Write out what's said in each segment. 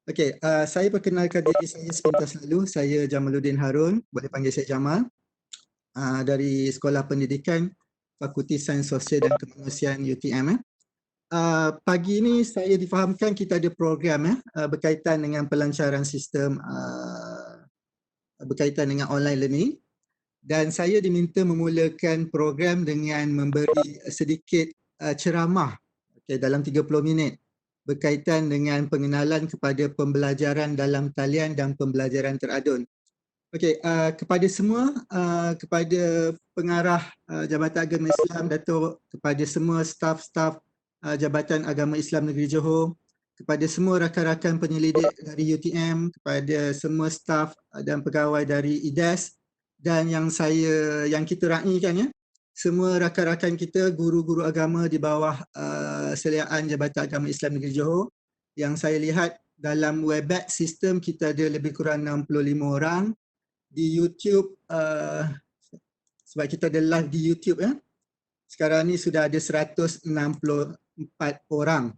Okey, saya perkenalkan diri saya sepintas lalu. Saya Jamaluddin Harun, boleh panggil saya Jamal, dari Sekolah Pendidikan Fakulti Sains Sosial dan Kemanusiaan UTM. Pagi ini saya difahamkan kita ada program berkaitan dengan pelancaran sistem berkaitan dengan online learning, dan saya diminta memulakan program dengan memberi sedikit ceramah dalam 30 minit berkaitan dengan pengenalan kepada pembelajaran dalam talian dan pembelajaran teradun. Okey, kepada semua, kepada pengarah Jabatan Agama Islam Dato', kepada semua staf-staf Jabatan Agama Islam Negeri Johor, kepada semua rakan-rakan penyelidik dari UTM, kepada semua staf dan pegawai dari IDAS, dan yang kita raikan, semua rakan-rakan kita, guru-guru agama di bawah seliaan Jabatan Agama Islam Negeri Johor, yang saya lihat dalam Webex sistem kita ada lebih kurang 65 orang. Di YouTube, sebab kita ada live di YouTube, sekarang ni sudah ada 164 orang.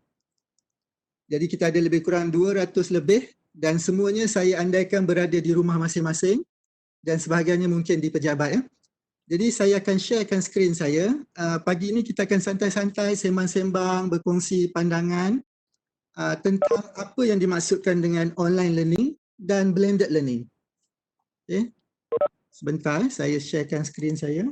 Jadi kita ada lebih kurang 200 lebih, dan semuanya saya andaikan berada di rumah masing-masing, dan sebahagiannya mungkin di pejabat. Jadi saya akan sharekan skrin saya. Pagi ini kita akan santai-santai sembang-sembang, berkongsi pandangan tentang apa yang dimaksudkan dengan online learning dan blended learning. Okay. Sebentar, saya sharekan skrin saya.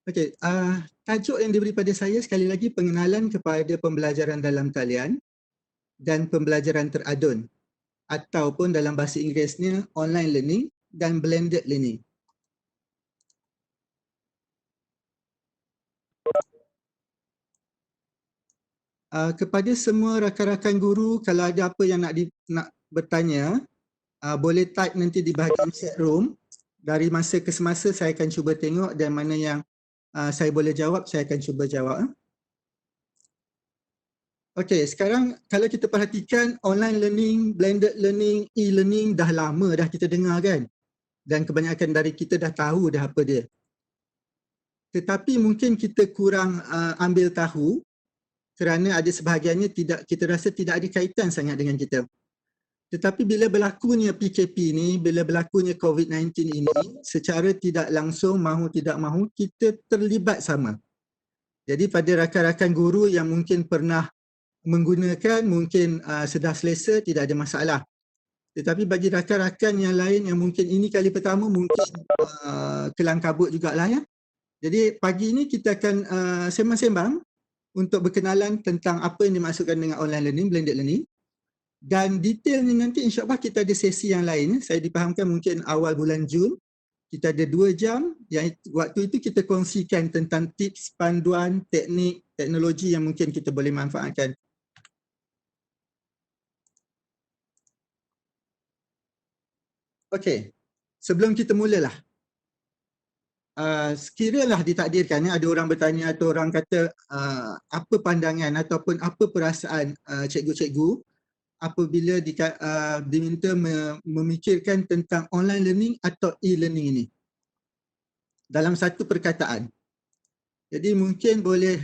Okey, tajuk yang diberi pada saya sekali lagi pengenalan kepada pembelajaran dalam talian dan pembelajaran teradun, ataupun dalam bahasa Inggerisnya online learning dan blended learning. Kepada semua rakan-rakan guru, kalau ada apa yang nak bertanya, boleh type nanti di bahagian chat room. Dari masa ke semasa saya akan cuba tengok, dan mana yang saya boleh jawab, saya akan cuba jawab. Okey, sekarang kalau kita perhatikan online learning, blended learning, e-learning dah lama dah kita dengar kan? Dan kebanyakan dari kita dah tahu dah apa dia. Tetapi mungkin kita kurang ambil tahu kerana ada sebahagiannya kita rasa tidak ada kaitan sangat dengan kita. Tetapi bila berlakunya PKP ni, bila berlakunya COVID-19 ini, secara tidak langsung, mahu tidak mahu, kita terlibat sama. Jadi pada rakan-rakan guru yang mungkin pernah menggunakan, mungkin sudah selesa, tidak ada masalah. Tetapi bagi rakan-rakan yang lain yang mungkin ini kali pertama, mungkin kelang kabut jugalah ya. Jadi pagi ini kita akan sembang-sembang untuk berkenalan tentang apa yang dimaksudkan dengan online learning, blended learning. Dan detailnya nanti insyaAllah kita ada sesi yang lain. Saya dipahamkan mungkin awal bulan Jun. Kita ada 2 jam. Yang waktu itu kita kongsikan tentang tips, panduan, teknik, teknologi yang mungkin kita boleh manfaatkan. Okey, sebelum kita mulalah. Sekiralah ditakdirkan, ada orang bertanya atau orang kata apa pandangan ataupun apa perasaan cikgu-cikgu apabila diminta memikirkan tentang online learning atau e-learning ini dalam satu perkataan. Jadi mungkin boleh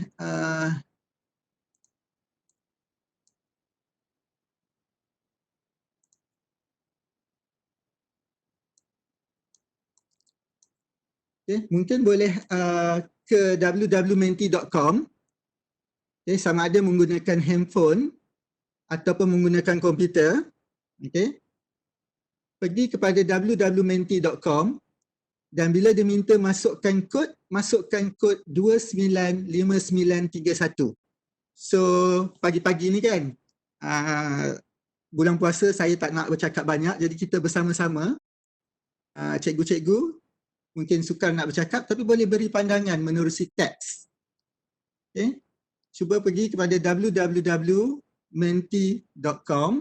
mungkin boleh ke www.menti.com, sama ada menggunakan handphone ataupun menggunakan komputer. Pergi kepada www.menti.com, dan bila dia minta masukkan kod 295931. So pagi-pagi ni kan, bulan puasa saya tak nak bercakap banyak, jadi kita bersama-sama, cikgu-cikgu mungkin sukar nak bercakap tapi boleh beri pandangan menerusi teks. Cuba pergi kepada www.menti.com,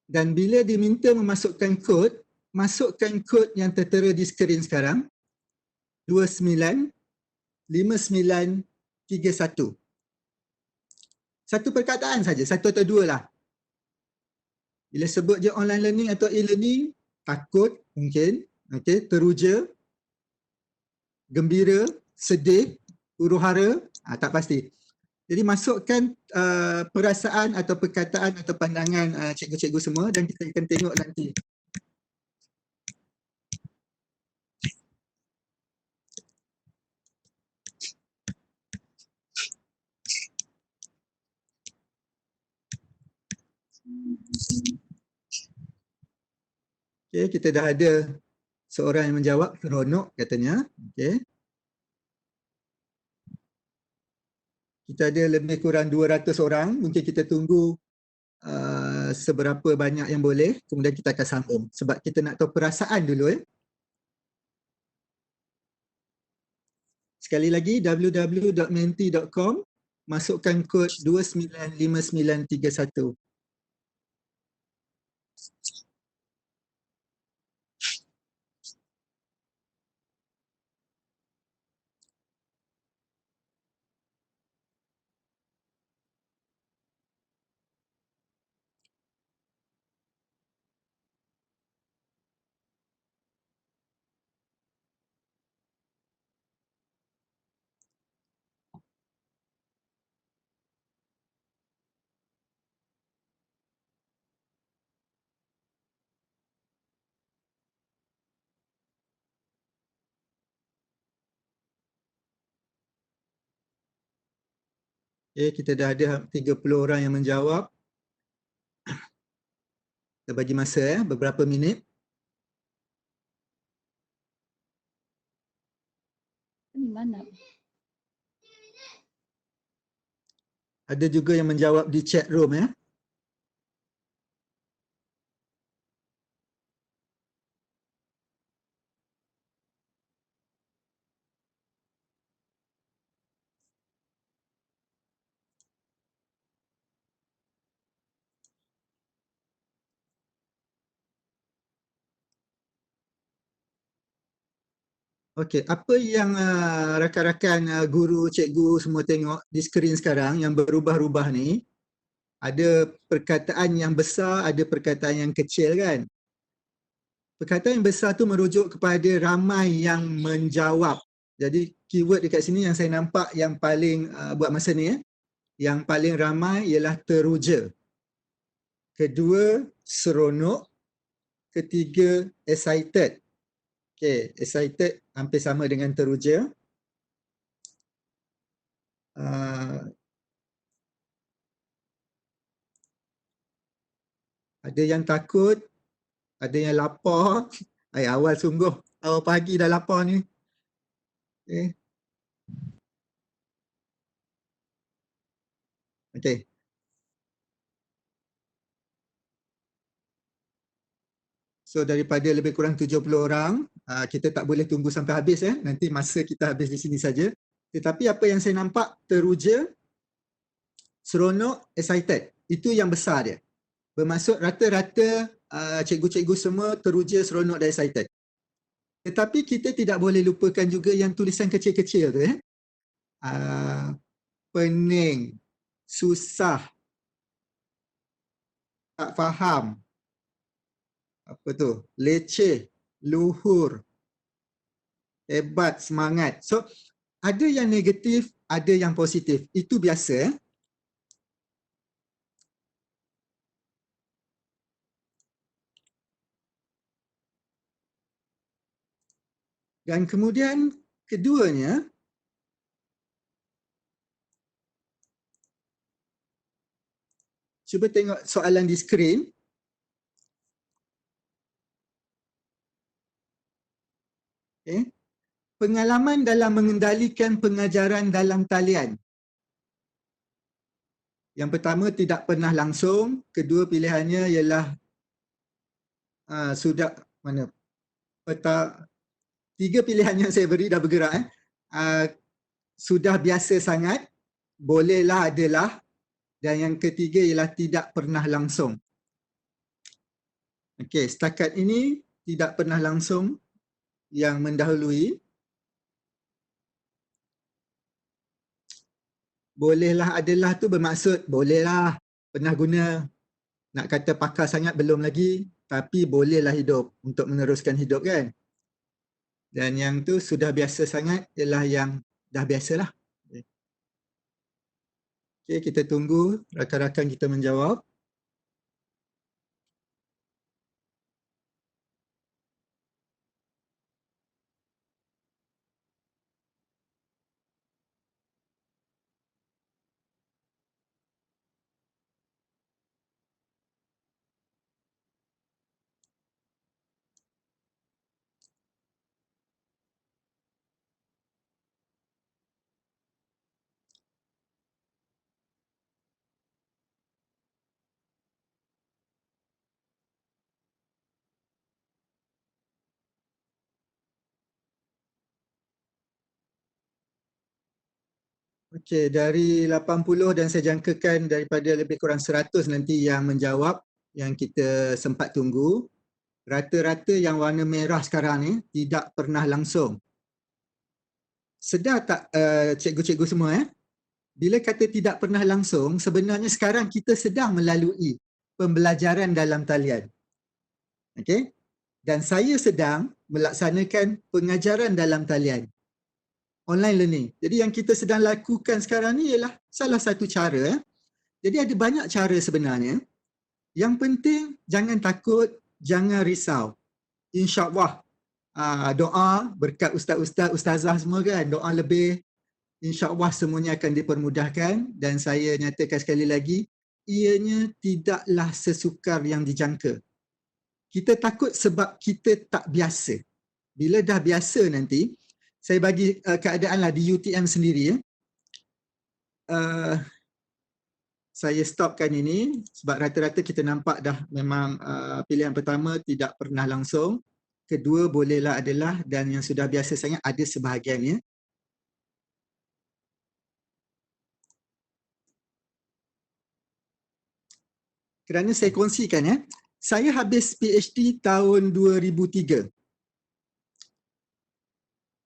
dan bila diminta memasukkan kod, masukkan kod yang tertera di skrin sekarang, 5931. Satu perkataan saja, satu atau dua lah. Bila sebut je online learning atau e-learning, takut mungkin, okay, teruja, gembira, sedih, huru-hara, tak pasti. Jadi masukkan perasaan atau perkataan atau pandangan cikgu-cikgu semua dan kita akan tengok nanti. Okay, kita dah ada seorang yang menjawab, seronok katanya. Okay. Kita ada lebih kurang 200 orang, mungkin kita tunggu seberapa banyak yang boleh, kemudian kita akan sambung. Sebab kita nak tahu perasaan dulu. Sekali lagi, www.menti.com, masukkan kod 295931. Okay, kita dah ada 30 orang yang menjawab. Kita bagi masa beberapa minit. Mana? Ada juga yang menjawab di chat room . Okey, apa yang rakan-rakan guru, cikgu semua tengok di skrin sekarang yang berubah-ubah ni, ada perkataan yang besar, ada perkataan yang kecil kan? Perkataan yang besar tu merujuk kepada ramai yang menjawab. Jadi keyword dekat sini yang saya nampak yang paling buat masa ni yang paling ramai ialah teruja. Kedua, seronok. Ketiga, excited. Okay, excited hampir sama dengan teruja. Ada yang takut, ada yang lapar. Awal sungguh, awal pagi dah lapar ni. Okay. Okay. So daripada lebih kurang 70 orang, kita tak boleh tunggu sampai habis nanti masa kita habis di sini saja. Tetapi apa yang saya nampak, teruja, seronok, excited. Itu yang besar dia. Bermaksud rata-rata cikgu-cikgu semua teruja, seronok dan excited. Tetapi kita tidak boleh lupakan juga yang tulisan kecil-kecil tu pening, susah, tak faham, apa tu, leceh, luhur, hebat, semangat. So ada yang negatif, ada yang positif. Itu biasa. Dan kemudian keduanya, cuba tengok soalan di skrin. Okay. Pengalaman dalam mengendalikan pengajaran dalam talian. Yang pertama, tidak pernah langsung. Kedua pilihannya ialah sudah mana? Tiga pilihan yang saya beri dah bergerak. Sudah biasa sangat, bolehlah, adalah, dan yang ketiga ialah tidak pernah langsung. Okey, setakat ini tidak pernah langsung yang mendahului. bolehlah adalah tu bermaksud bolehlah, pernah guna, nak kata pakar sangat belum lagi, tapi bolehlah hidup untuk meneruskan hidup kan. Dan yang tu sudah biasa sangat ialah yang dah biasalah. Okey, kita tunggu rakan-rakan kita menjawab. Okey, dari 80 dan saya jangkakan daripada lebih kurang 100 nanti yang menjawab yang kita sempat tunggu. Rata-rata yang warna merah sekarang ni tidak pernah langsung. Sedar tak cikgu-cikgu semua bila kata tidak pernah langsung, sebenarnya sekarang kita sedang melalui pembelajaran dalam talian. Okey? Dan saya sedang melaksanakan pengajaran dalam talian. Online learning. Jadi yang kita sedang lakukan sekarang ni ialah salah satu cara. Jadi ada banyak cara sebenarnya. Yang penting jangan takut, jangan risau. InsyaAllah doa berkat ustaz-ustaz, ustazah semua kan, doa lebih, InsyaAllah semuanya akan dipermudahkan. Dan saya nyatakan sekali lagi, ianya tidaklah sesukar yang dijangka. Kita takut sebab kita tak biasa. Bila dah biasa nanti, saya bagi keadaanlah di UTM sendiri. Saya stopkan ini sebab rata-rata kita nampak dah memang pilihan pertama tidak pernah langsung. Kedua bolehlah adalah, dan yang sudah biasa sangat ada sebahagiannya. Kerana saya kongsikan saya habis PhD tahun 2003.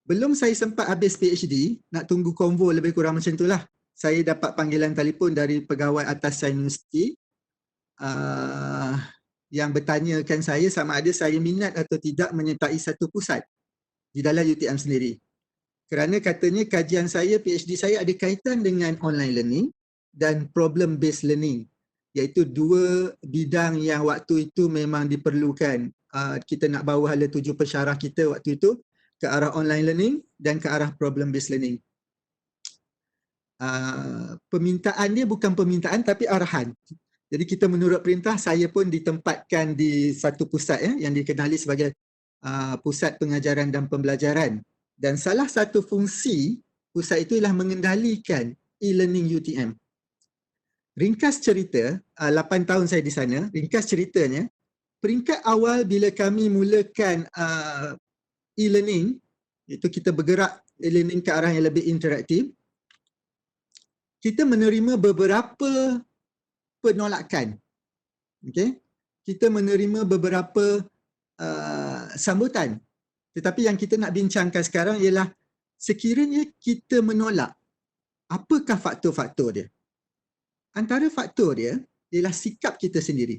Belum saya sempat habis PhD, nak tunggu konvo lebih kurang macam itulah. Saya dapat panggilan telefon dari pegawai atas universiti yang bertanyakan saya sama ada saya minat atau tidak menyertai satu pusat di dalam UTM sendiri. Kerana katanya kajian saya, PhD saya ada kaitan dengan online learning dan problem based learning, iaitu dua bidang yang waktu itu memang diperlukan. Kita nak bawa hala tuju pensyarah kita waktu itu ke arah online learning dan ke arah problem based learning. Permintaan dia bukan permintaan tapi arahan. Jadi kita menurut perintah, saya pun ditempatkan di satu pusat yang dikenali sebagai pusat pengajaran dan pembelajaran. Dan salah satu fungsi pusat itu ialah mengendalikan e-learning UTM. Ringkas cerita, 8 tahun saya di sana, ringkas ceritanya, peringkat awal bila kami mulakan e-learning, itu kita bergerak e-learning ke arah yang lebih interaktif, kita menerima beberapa penolakan. Okay? Kita menerima beberapa sambutan. Tetapi yang kita nak bincangkan sekarang ialah sekiranya kita menolak, apakah faktor-faktor dia? Antara faktor dia ialah sikap kita sendiri.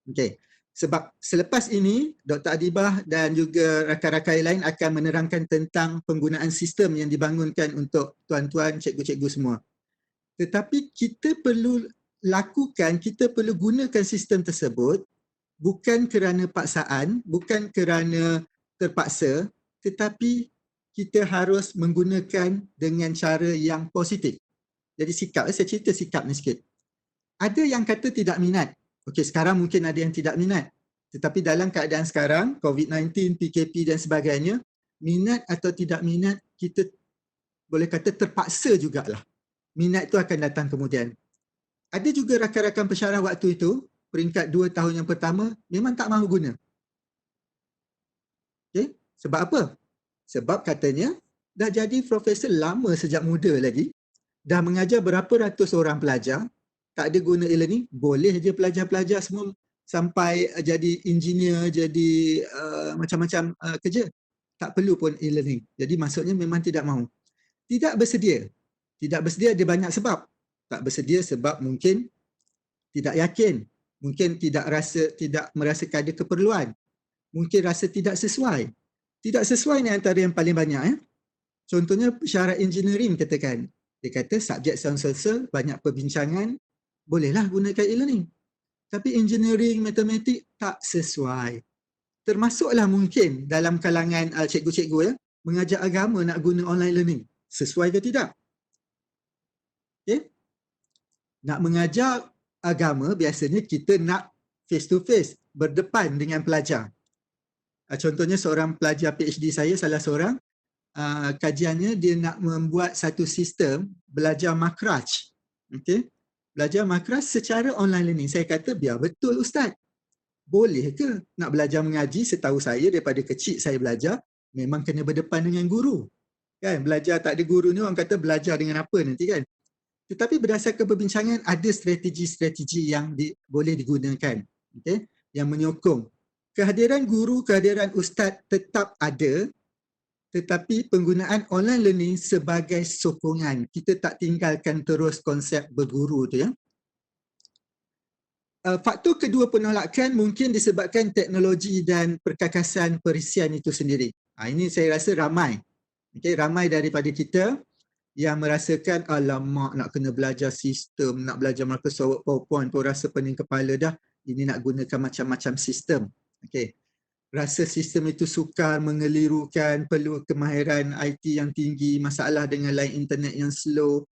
Okay. Sebab selepas ini, Dr. Adibah dan juga rakan-rakan lain akan menerangkan tentang penggunaan sistem yang dibangunkan untuk tuan-tuan, cikgu-cikgu semua. Tetapi kita perlu lakukan, kita perlu gunakan sistem tersebut bukan kerana paksaan, bukan kerana terpaksa, tetapi kita harus menggunakan dengan cara yang positif. Jadi sikap, saya cerita sikap ni sikit. Ada yang kata tidak minat. Okey, sekarang mungkin ada yang tidak minat. Tetapi dalam keadaan sekarang, COVID-19, PKP dan sebagainya, minat atau tidak minat, kita boleh kata terpaksa jugalah. Minat itu akan datang kemudian. Ada juga rakan-rakan pensyarah waktu itu, peringkat 2 tahun yang pertama, memang tak mahu guna. Okay? Sebab apa? Sebab katanya, dah jadi profesor lama sejak muda lagi, dah mengajar berapa ratus orang pelajar, tak ada guna e-learning, boleh je pelajar-pelajar semua sampai jadi engineer, jadi macam-macam kerja. Tak perlu pun e-learning. Jadi maksudnya memang tidak mahu. Tidak bersedia. Tidak bersedia ada banyak sebab. Tak bersedia sebab mungkin tidak yakin, mungkin tidak merasakan ada keperluan, mungkin rasa tidak sesuai. Tidak sesuai ni antara yang paling banyak. Contohnya syarat engineering katakan. Dia kata subjek so banyak perbincangan, bolehlah gunakan e-learning. Tapi engineering, matematik tak sesuai. Termasuklah mungkin dalam kalangan cikgu-cikgu mengajar agama nak guna online learning. Sesuai ke tidak? Okay? Nak mengajar agama biasanya kita nak face to face, berdepan dengan pelajar. Contohnya seorang pelajar PhD saya, salah seorang, kajiannya dia nak membuat satu sistem belajar makraj. Okay? Belajar makraj secara online learning. Saya kata biar betul Ustaz. Boleh ke nak belajar mengaji? Setahu saya daripada kecil saya belajar memang kena berdepan dengan guru. Kan? Belajar tak ada guru ni orang kata belajar dengan apa nanti kan? Tetapi berdasarkan perbincangan ada strategi-strategi yang boleh digunakan. Okay? Yang menyokong. Kehadiran guru, kehadiran ustaz tetap ada, tetapi penggunaan online learning sebagai sokongan. Kita tak tinggalkan terus konsep berguru tu ya. Faktor kedua penolakan mungkin disebabkan teknologi dan perkakasan perisian itu sendiri. Ini saya rasa ramai. Okay, ramai daripada kita yang merasakan alamak nak kena belajar sistem, nak belajar Microsoft PowerPoint pun rasa pening kepala dah. Ini nak gunakan macam-macam sistem. Okay. Rasa sistem itu sukar, mengelirukan, perlu kemahiran IT yang tinggi, masalah dengan line internet yang slow,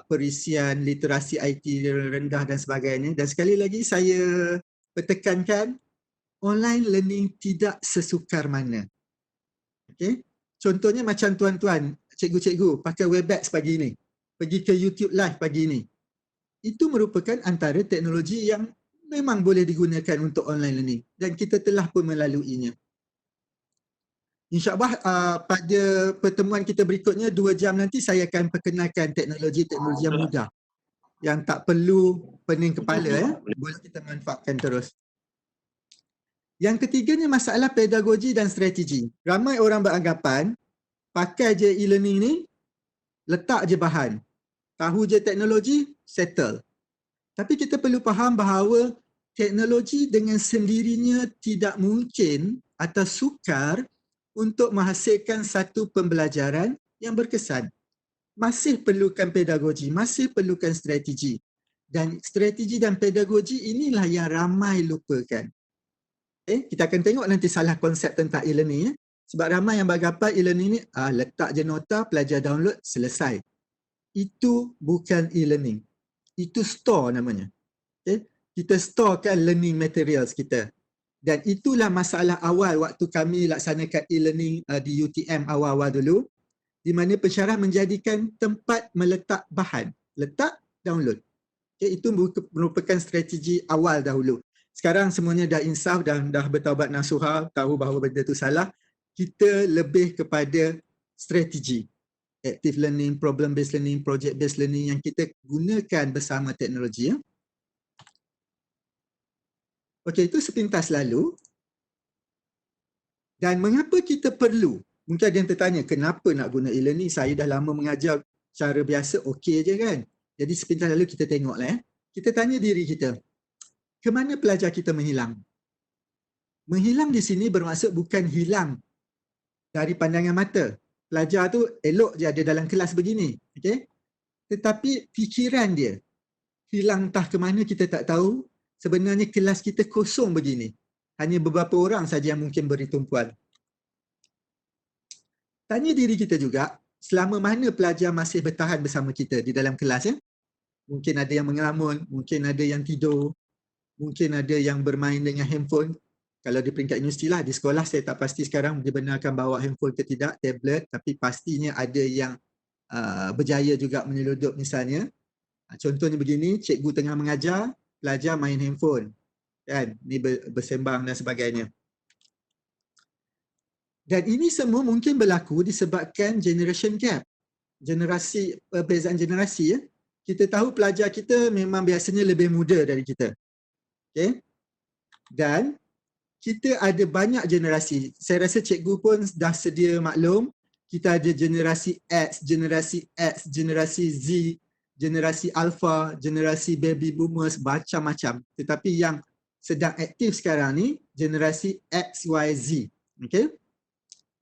perisian, literasi IT rendah dan sebagainya. Dan sekali lagi saya pertekankan, online learning tidak sesukar mana. Okay. Contohnya macam tuan-tuan, cikgu-cikgu pakai Webex pagi ni, pergi ke YouTube Live pagi ni. Itu merupakan antara teknologi yang memang boleh digunakan untuk online learning dan kita telah pun melaluinya. InsyaAllah pada pertemuan kita berikutnya 2 jam nanti saya akan perkenalkan teknologi-teknologi yang mudah yang tak perlu pening kepala boleh kita manfaatkan terus. Yang ketiganya masalah pedagogi dan strategi. Ramai orang beranggapan pakai je e-learning ni, letak je bahan, tahu je teknologi, settle. Tapi kita perlu faham bahawa teknologi dengan sendirinya tidak mungkin atau sukar untuk menghasilkan satu pembelajaran yang berkesan. Masih perlukan pedagogi, masih perlukan strategi. Dan strategi dan pedagogi inilah yang ramai lupakan. Kita akan tengok nanti salah konsep tentang e-learning. Sebab ramai yang beranggapan e-learning ni, letak je nota, pelajar download, selesai. Itu bukan e-learning. Itu store namanya. Okay? Kita storekan learning materials kita. Dan itulah masalah awal waktu kami laksanakan e-learning di UTM awal-awal dulu, di mana pensyarah menjadikan tempat meletak bahan. Letak, download. Okay? Itu merupakan strategi awal dahulu. Sekarang semuanya dah insaf dan dah bertaubat nasuha, tahu bahawa benda itu salah. Kita lebih kepada strategi. Active learning, problem-based learning, project-based learning yang kita gunakan bersama teknologi. Ya? Okey, itu sepintas lalu. Dan mengapa kita perlu? Mungkin ada yang tertanya, kenapa nak guna e-learning? Saya dah lama mengajar cara biasa, okey je kan? Jadi sepintas lalu kita tengoklah. Kita tanya diri kita, ke mana pelajar kita menghilang? Menghilang di sini bermaksud bukan hilang dari pandangan mata. Pelajar tu elok je ada dalam kelas begini. Okay? Tetapi fikiran dia hilang entah ke mana kita tak tahu. Sebenarnya kelas kita kosong begini. Hanya beberapa orang saja yang mungkin beri tumpuan. Tanya diri kita juga, selama mana pelajar masih bertahan bersama kita di dalam kelas? Ya? Mungkin ada yang mengelamun, mungkin ada yang tidur, mungkin ada yang bermain dengan handphone. Kalau di peringkat universiti lah, di sekolah saya tak pasti sekarang dibenarkan bawa handphone ke tidak, tablet, tapi pastinya ada yang berjaya juga menyeludup misalnya. Contohnya begini, cikgu tengah mengajar, pelajar main handphone. Kan? Ini bersembang dan sebagainya. Dan ini semua mungkin berlaku disebabkan generation gap. Perbezaan generasi. Ya? Kita tahu pelajar kita memang biasanya lebih muda dari kita. Okay? Dan kita ada banyak generasi. Saya rasa cikgu pun dah sedia maklum, kita ada generasi X, generasi Z, generasi Alpha, generasi Baby Boomers, macam-macam. Tetapi yang sedang aktif sekarang ni, generasi X, Y, Z. Okay?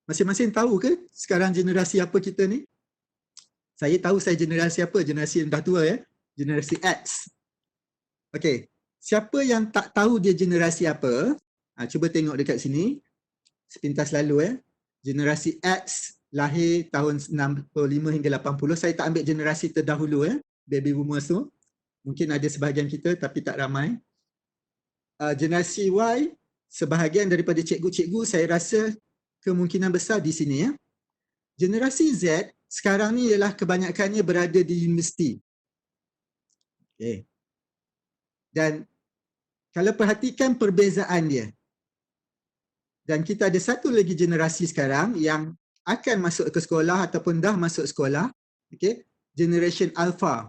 Masing-masing tahu ke sekarang generasi apa kita ni? Saya tahu saya generasi apa, generasi yang dah tua ya, generasi X. Okey, siapa yang tak tahu dia generasi apa? Cuba tengok dekat sini, sepintas lalu ya. Generasi X lahir tahun 65 hingga 80. Saya tak ambil generasi terdahulu ya, baby boomers tu. Mungkin ada sebahagian kita tapi tak ramai. Generasi Y, sebahagian daripada cikgu-cikgu saya rasa kemungkinan besar di sini ya. Generasi Z sekarang ni ialah kebanyakannya berada di universiti. Okay. Dan kalau perhatikan perbezaan dia, dan kita ada satu lagi generasi sekarang yang akan masuk ke sekolah ataupun dah masuk sekolah, okay? Generation Alpha.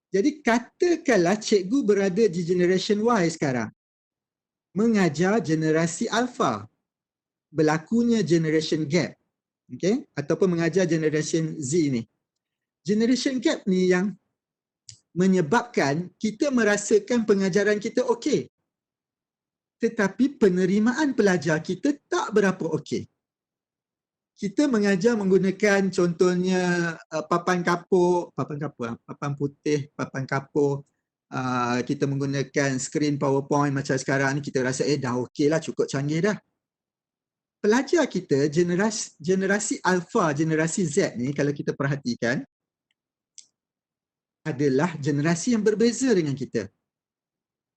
Jadi katakanlah cikgu berada di generation Y sekarang, mengajar generasi Alpha, berlakunya generation gap, okay? Ataupun mengajar generation Z ni. Generation gap ni yang menyebabkan kita merasakan pengajaran kita okey, tetapi penerimaan pelajar kita tak berapa okey. Kita mengajar menggunakan contohnya papan putih, papan kapur. Kita menggunakan skrin PowerPoint macam sekarang ni, kita rasa dah okey lah, cukup canggih dah. Pelajar kita, generasi Alpha, generasi Z ni kalau kita perhatikan, adalah generasi yang berbeza dengan kita.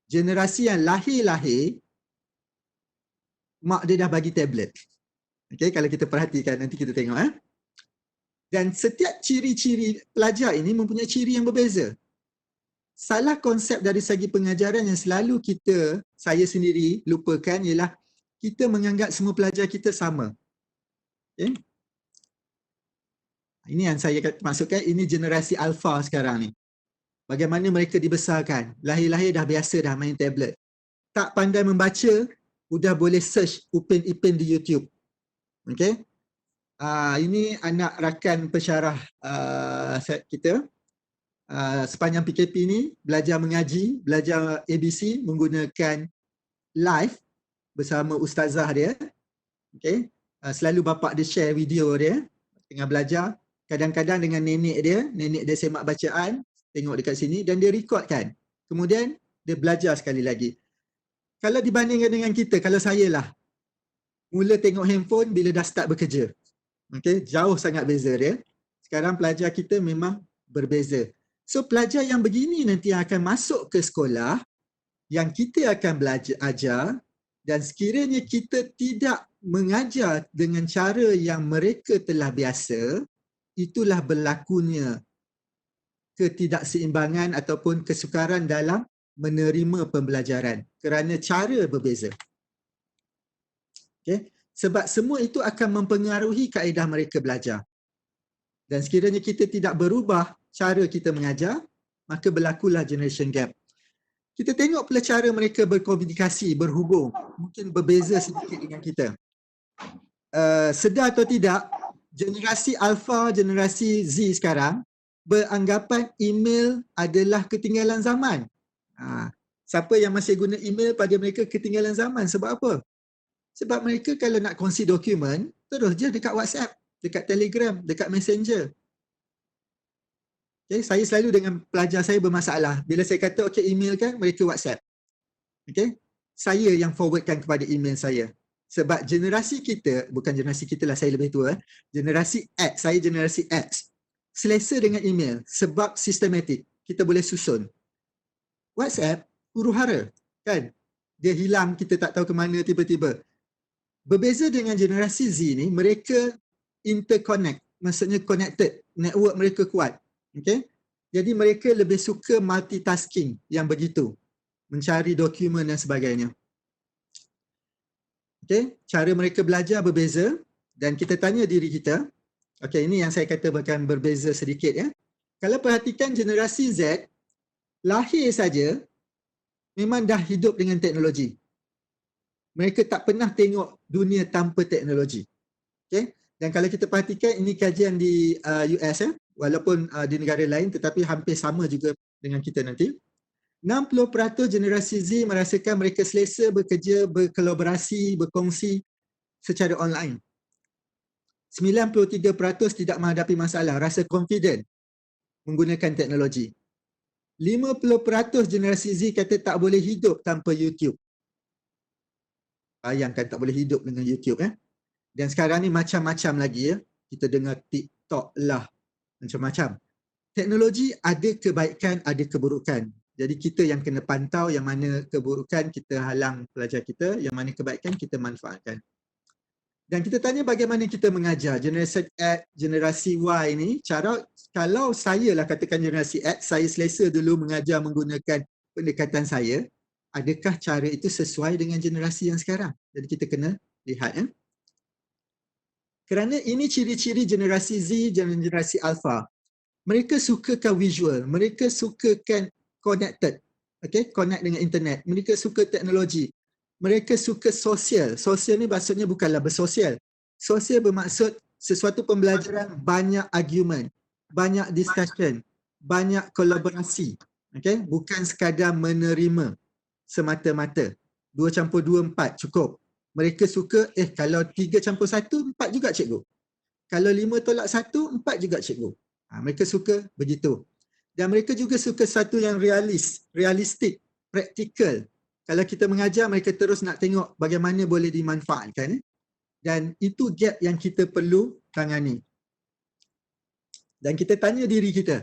Generasi yang lahir-lahir, mak dia dah bagi tablet. Okay, kalau kita perhatikan, nanti kita tengok. Dan setiap ciri-ciri pelajar ini mempunyai ciri yang berbeza. Salah konsep dari segi pengajaran yang selalu saya sendiri lupakan ialah kita menganggap semua pelajar kita sama. Okay. Ini yang saya maksudkan, ini generasi Alpha sekarang ni. Bagaimana mereka dibesarkan. Lahir-lahir dah biasa dah main tablet. Tak pandai membaca, sudah boleh search Upin Ipin di YouTube. Okay. Ini anak rakan pensyarah kita. Sepanjang PKP ni, belajar mengaji, belajar ABC menggunakan live bersama ustazah dia. Okay. Selalu bapa dia share video dia tengah belajar. Kadang-kadang dengan nenek dia semak bacaan, tengok dekat sini dan dia rekodkan. Kemudian dia belajar sekali lagi. Kalau dibandingkan dengan kita, kalau saya lah, mula tengok handphone bila dah start bekerja. Okay, jauh sangat beza dia. Sekarang pelajar kita memang berbeza. So pelajar yang begini nanti akan masuk ke sekolah, yang kita akan belajar ajar, dan sekiranya kita tidak mengajar dengan cara yang mereka telah biasa, itulah berlakunya ketidakseimbangan ataupun kesukaran dalam menerima pembelajaran kerana cara berbeza. Okay. Sebab semua itu akan mempengaruhi kaedah mereka belajar. Dan sekiranya kita tidak berubah cara kita mengajar, maka berlakulah generation gap. Kita tengok pula cara mereka berkomunikasi, berhubung. Mungkin berbeza sedikit dengan kita. Sedar atau tidak, generasi Alpha, generasi Z sekarang beranggapan email adalah ketinggalan zaman. Siapa yang masih guna email, pada mereka ketinggalan zaman. Sebab apa? Sebab mereka kalau nak kongsi dokumen, terus je dekat WhatsApp, dekat Telegram, dekat Messenger. Okay, saya selalu dengan pelajar saya bermasalah. Bila saya kata, okay, email kan, mereka WhatsApp. Okay? Saya yang forwardkan kepada email saya. Sebab generasi kita, bukan generasi kita lah, saya lebih tua. Generasi X, saya generasi X. Selesa dengan email sebab sistematik. Kita boleh susun. WhatsApp, huru-hara. Kan? Dia hilang, kita tak tahu ke mana tiba-tiba. Berbeza dengan generasi Z ni, mereka interconnect. Maksudnya connected. Network mereka kuat. Okay? Jadi mereka lebih suka multitasking yang begitu. Mencari dokumen dan sebagainya. Okay? Cara mereka belajar berbeza dan kita tanya diri kita. Okay, ini yang saya kata bahkan berbeza sedikit ya. Kalau perhatikan generasi Z, lahir saja memang dah hidup dengan teknologi. Mereka tak pernah tengok dunia tanpa teknologi. Okay? Dan kalau kita perhatikan ini kajian di US walaupun di negara lain tetapi hampir sama juga dengan kita nanti. 60% generasi Z merasakan mereka selesa bekerja, berkolaborasi, berkongsi secara online. 93% tidak menghadapi masalah, rasa confident menggunakan teknologi. 50% generasi Z kata tak boleh hidup tanpa YouTube. Bayangkan tak boleh hidup dengan YouTube. Dan sekarang ni macam-macam lagi. Kita dengar TikTok lah, macam-macam. Teknologi ada kebaikan, ada keburukan. Jadi kita yang kena pantau yang mana keburukan kita halang pelajar kita, yang mana kebaikan kita manfaatkan. Dan kita tanya bagaimana kita mengajar. Generasi X, generasi Y ni, cara kalau saya lah katakan generasi X, saya selesa dulu mengajar menggunakan pendekatan saya, adakah cara itu sesuai dengan generasi yang sekarang? Jadi kita kena lihat. Kerana ini ciri-ciri generasi Z dan generasi Alpha. Mereka sukakan visual, mereka sukakan connected, connect dengan internet. Mereka suka teknologi. Mereka suka sosial. Sosial ni maksudnya bukanlah bersosial. Sosial bermaksud sesuatu pembelajaran banyak argument, banyak discussion, banyak kolaborasi. Bukan sekadar menerima semata-mata. 2+2 4 cukup. Mereka suka, kalau 3+1 4 juga cikgu. Kalau 5+1 4 juga cikgu. Mereka suka begitu. Dan mereka juga suka satu yang realistik, praktikal. Kalau kita mengajar, mereka terus nak tengok bagaimana boleh dimanfaatkan. Dan itu gap yang kita perlu tangani. Dan kita tanya diri kita,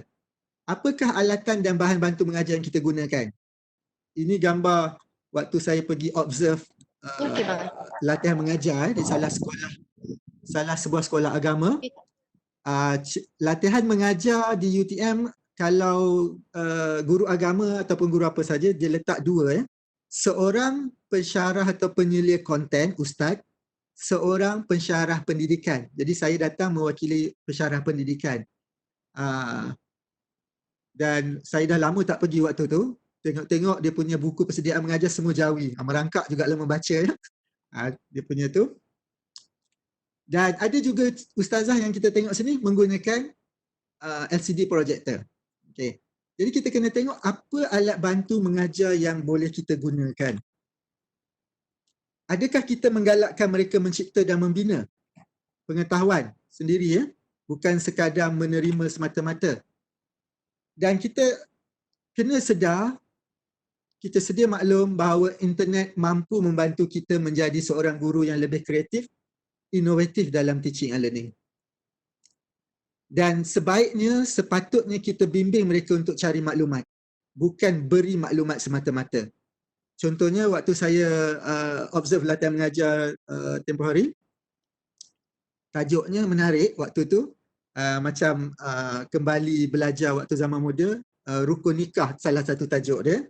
apakah alatan dan bahan bantu mengajar yang kita gunakan? Ini gambar waktu saya pergi observe latihan mengajar di salah sebuah sekolah agama. Latihan mengajar di UTM, kalau guru agama ataupun guru apa saja, dia letak dua. Seorang pensyarah atau penyelia konten, ustaz, seorang pensyarah pendidikan. Jadi saya datang mewakili pensyarah pendidikan. Dan saya dah lama tak pergi waktu tu. Tengok-tengok dia punya buku persediaan mengajar semua Jawi. Merangkak juga lah membaca. Dia punya tu. Dan ada juga ustazah yang kita tengok sini menggunakan LCD projector. Jadi kita kena tengok apa alat bantu mengajar yang boleh kita gunakan. Adakah kita menggalakkan mereka mencipta dan membina pengetahuan sendiri, bukan sekadar menerima semata-mata. Dan kita kena sedar, kita sedia maklum bahawa internet mampu membantu kita menjadi seorang guru yang lebih kreatif, inovatif dalam teaching and learning. Dan sebaiknya, sepatutnya kita bimbing mereka untuk cari maklumat, bukan beri maklumat semata-mata. Contohnya waktu saya observe latihan mengajar tempoh hari, tajuknya menarik waktu tu, macam kembali belajar waktu zaman muda, rukun nikah salah satu tajuk dia.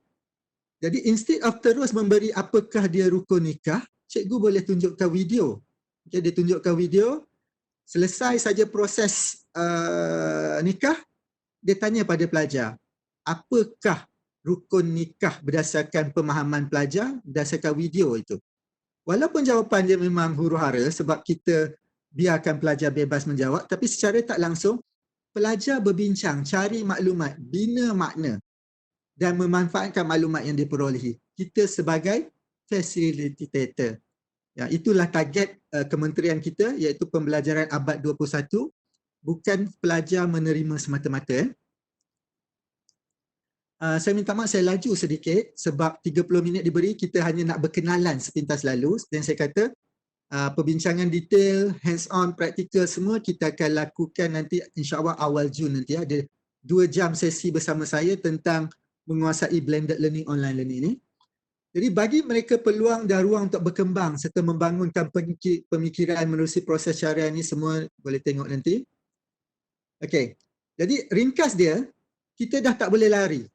Jadi instead of terus memberi apakah dia rukun nikah, cikgu boleh tunjukkan video. Dia tunjukkan video, selesai saja proses nikah, dia tanya pada pelajar, apakah rukun nikah berdasarkan pemahaman pelajar, berdasarkan video itu. Walaupun jawapan dia memang huru-hara sebab kita biarkan pelajar bebas menjawab, tapi secara tak langsung, pelajar berbincang, cari maklumat, bina makna dan memanfaatkan maklumat yang diperolehi. Kita sebagai facilitator. Ya, itulah target kementerian kita, iaitu pembelajaran abad 21, bukan pelajar menerima semata-mata. Saya minta maaf, saya laju sedikit sebab 30 minit diberi, kita hanya nak berkenalan sepintas lalu. Dan saya kata, perbincangan detail, hands-on, praktikal semua kita akan lakukan nanti insya-Allah awal Jun nanti. Ada 2 jam sesi bersama saya tentang menguasai blended learning, online learning ini. Jadi bagi mereka peluang dan ruang untuk berkembang serta membangunkan pemikiran menerusi proses syariah ini, semua boleh tengok nanti. Okey. Jadi ringkas dia, kita dah tak boleh lari.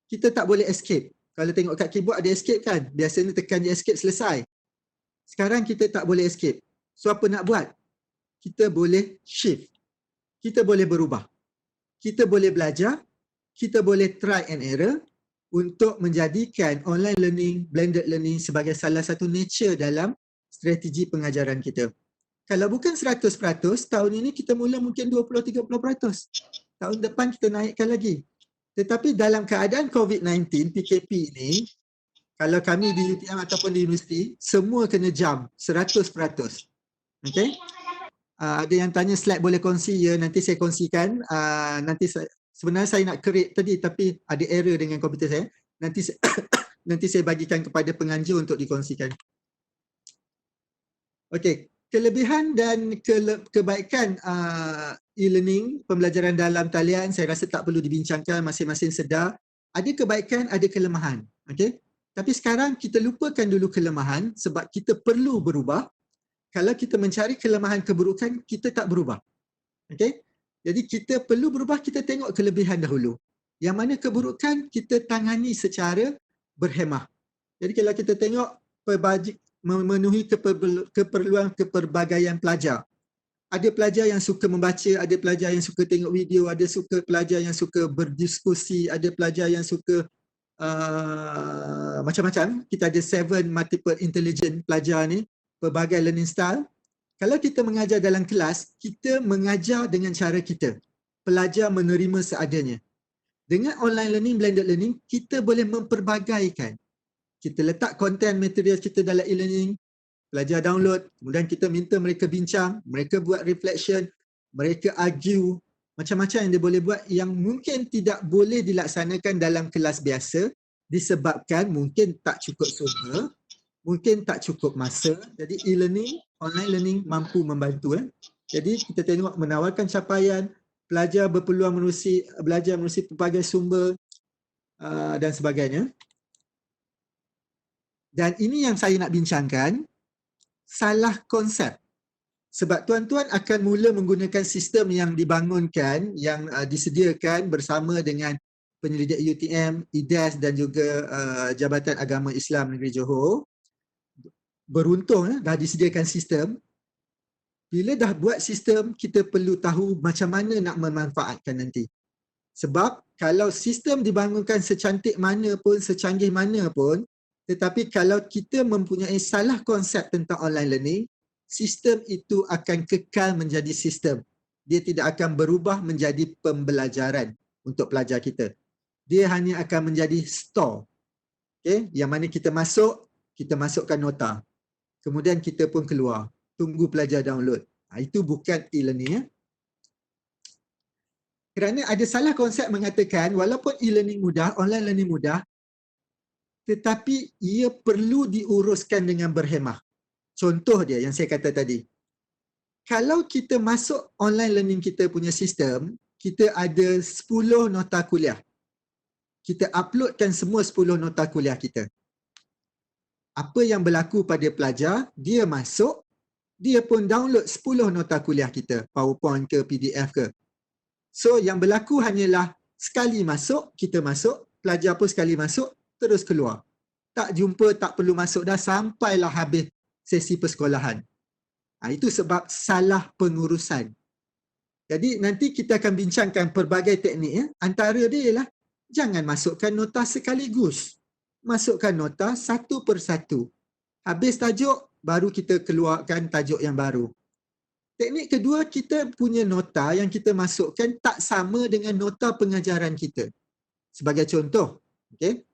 Kita tak boleh escape. Kalau tengok kat keyboard ada escape kan? Biasanya tekan je escape, selesai. Sekarang kita tak boleh escape. So apa nak buat? Kita boleh shift. Kita boleh berubah. Kita boleh belajar. Kita boleh try and error untuk menjadikan online learning, blended learning sebagai salah satu nature dalam strategi pengajaran kita. Kalau bukan 100%, tahun ini kita mula mungkin 20-30%. Tahun depan kita naikkan lagi. Tetapi dalam keadaan COVID-19, PKP ini, kalau kami di UTM ataupun di universiti, semua kena jam 100%. Okay? Ada yang tanya slide boleh kongsi, ya nanti saya kongsikan. Sebenarnya saya nak create tadi tapi ada error dengan komputer saya. Nanti saya bagikan kepada penganjur untuk dikongsikan. Okey, kelebihan dan kebaikan e-learning, pembelajaran dalam talian, saya rasa tak perlu dibincangkan, masing-masing sedar. Ada kebaikan, ada kelemahan. Okey. Tapi sekarang kita lupakan dulu kelemahan sebab kita perlu berubah. Kalau kita mencari kelemahan keburukan, kita tak berubah. Okey. Jadi kita perlu berubah, kita tengok kelebihan dahulu. Yang mana keburukan kita tangani secara berhemah. Jadi kalau kita tengok memenuhi keperluan kepelbagaian pelajar. Ada pelajar yang suka membaca, ada pelajar yang suka tengok video, ada pelajar yang suka berdiskusi, ada pelajar yang suka macam-macam. Kita ada 7 multiple intelligent pelajar ni, pelbagai learning style. Kalau kita mengajar dalam kelas, kita mengajar dengan cara kita. Pelajar menerima seadanya. Dengan online learning, blended learning, kita boleh memperbagaikan. Kita letak konten material kita dalam e-learning, pelajar download, kemudian kita minta mereka bincang, mereka buat reflection, mereka argue, macam-macam yang dia boleh buat yang mungkin tidak boleh dilaksanakan dalam kelas biasa disebabkan mungkin tak cukup sumber, mungkin tak cukup masa. Jadi e-learning, online learning mampu membantu. Jadi kita tengok menawarkan capaian, pelajar berpeluang belajar menerusi pelbagai sumber dan sebagainya. Dan ini yang saya nak bincangkan, salah konsep. Sebab tuan-tuan akan mula menggunakan sistem yang dibangunkan, yang disediakan bersama dengan penyelidik UTM, IDAS dan juga Jabatan Agama Islam Negeri Johor. Beruntung dah disediakan sistem. Bila dah buat sistem, kita perlu tahu macam mana nak memanfaatkan nanti. Sebab kalau sistem dibangunkan secantik mana pun, secanggih mana pun, tetapi kalau kita mempunyai salah konsep tentang online learning, sistem itu akan kekal menjadi sistem. Dia tidak akan berubah menjadi pembelajaran untuk pelajar kita. Dia hanya akan menjadi store. Okay? Yang mana kita masukkan nota. Kemudian kita pun keluar. Tunggu pelajar download. Itu bukan e-learning. Kerana ada salah konsep mengatakan walaupun e-learning mudah, online learning mudah, tetapi ia perlu diuruskan dengan berhemah. Contoh dia yang saya kata tadi. Kalau kita masuk online learning kita punya sistem, kita ada 10 nota kuliah. Kita uploadkan semua 10 nota kuliah kita. Apa yang berlaku pada pelajar, dia masuk, dia pun download 10 nota kuliah kita, PowerPoint ke, PDF ke. So yang berlaku hanyalah sekali masuk, kita masuk, pelajar pun sekali masuk, terus keluar. Tak jumpa, tak perlu masuk dah sampailah habis sesi persekolahan. Itu sebab salah pengurusan. Jadi nanti kita akan bincangkan pelbagai teknik. Antara dia ialah jangan masukkan nota sekaligus. Masukkan nota satu persatu. Habis tajuk, baru kita keluarkan tajuk yang baru. Teknik kedua, kita punya nota yang kita masukkan tak sama dengan nota pengajaran kita. Sebagai contoh, okay?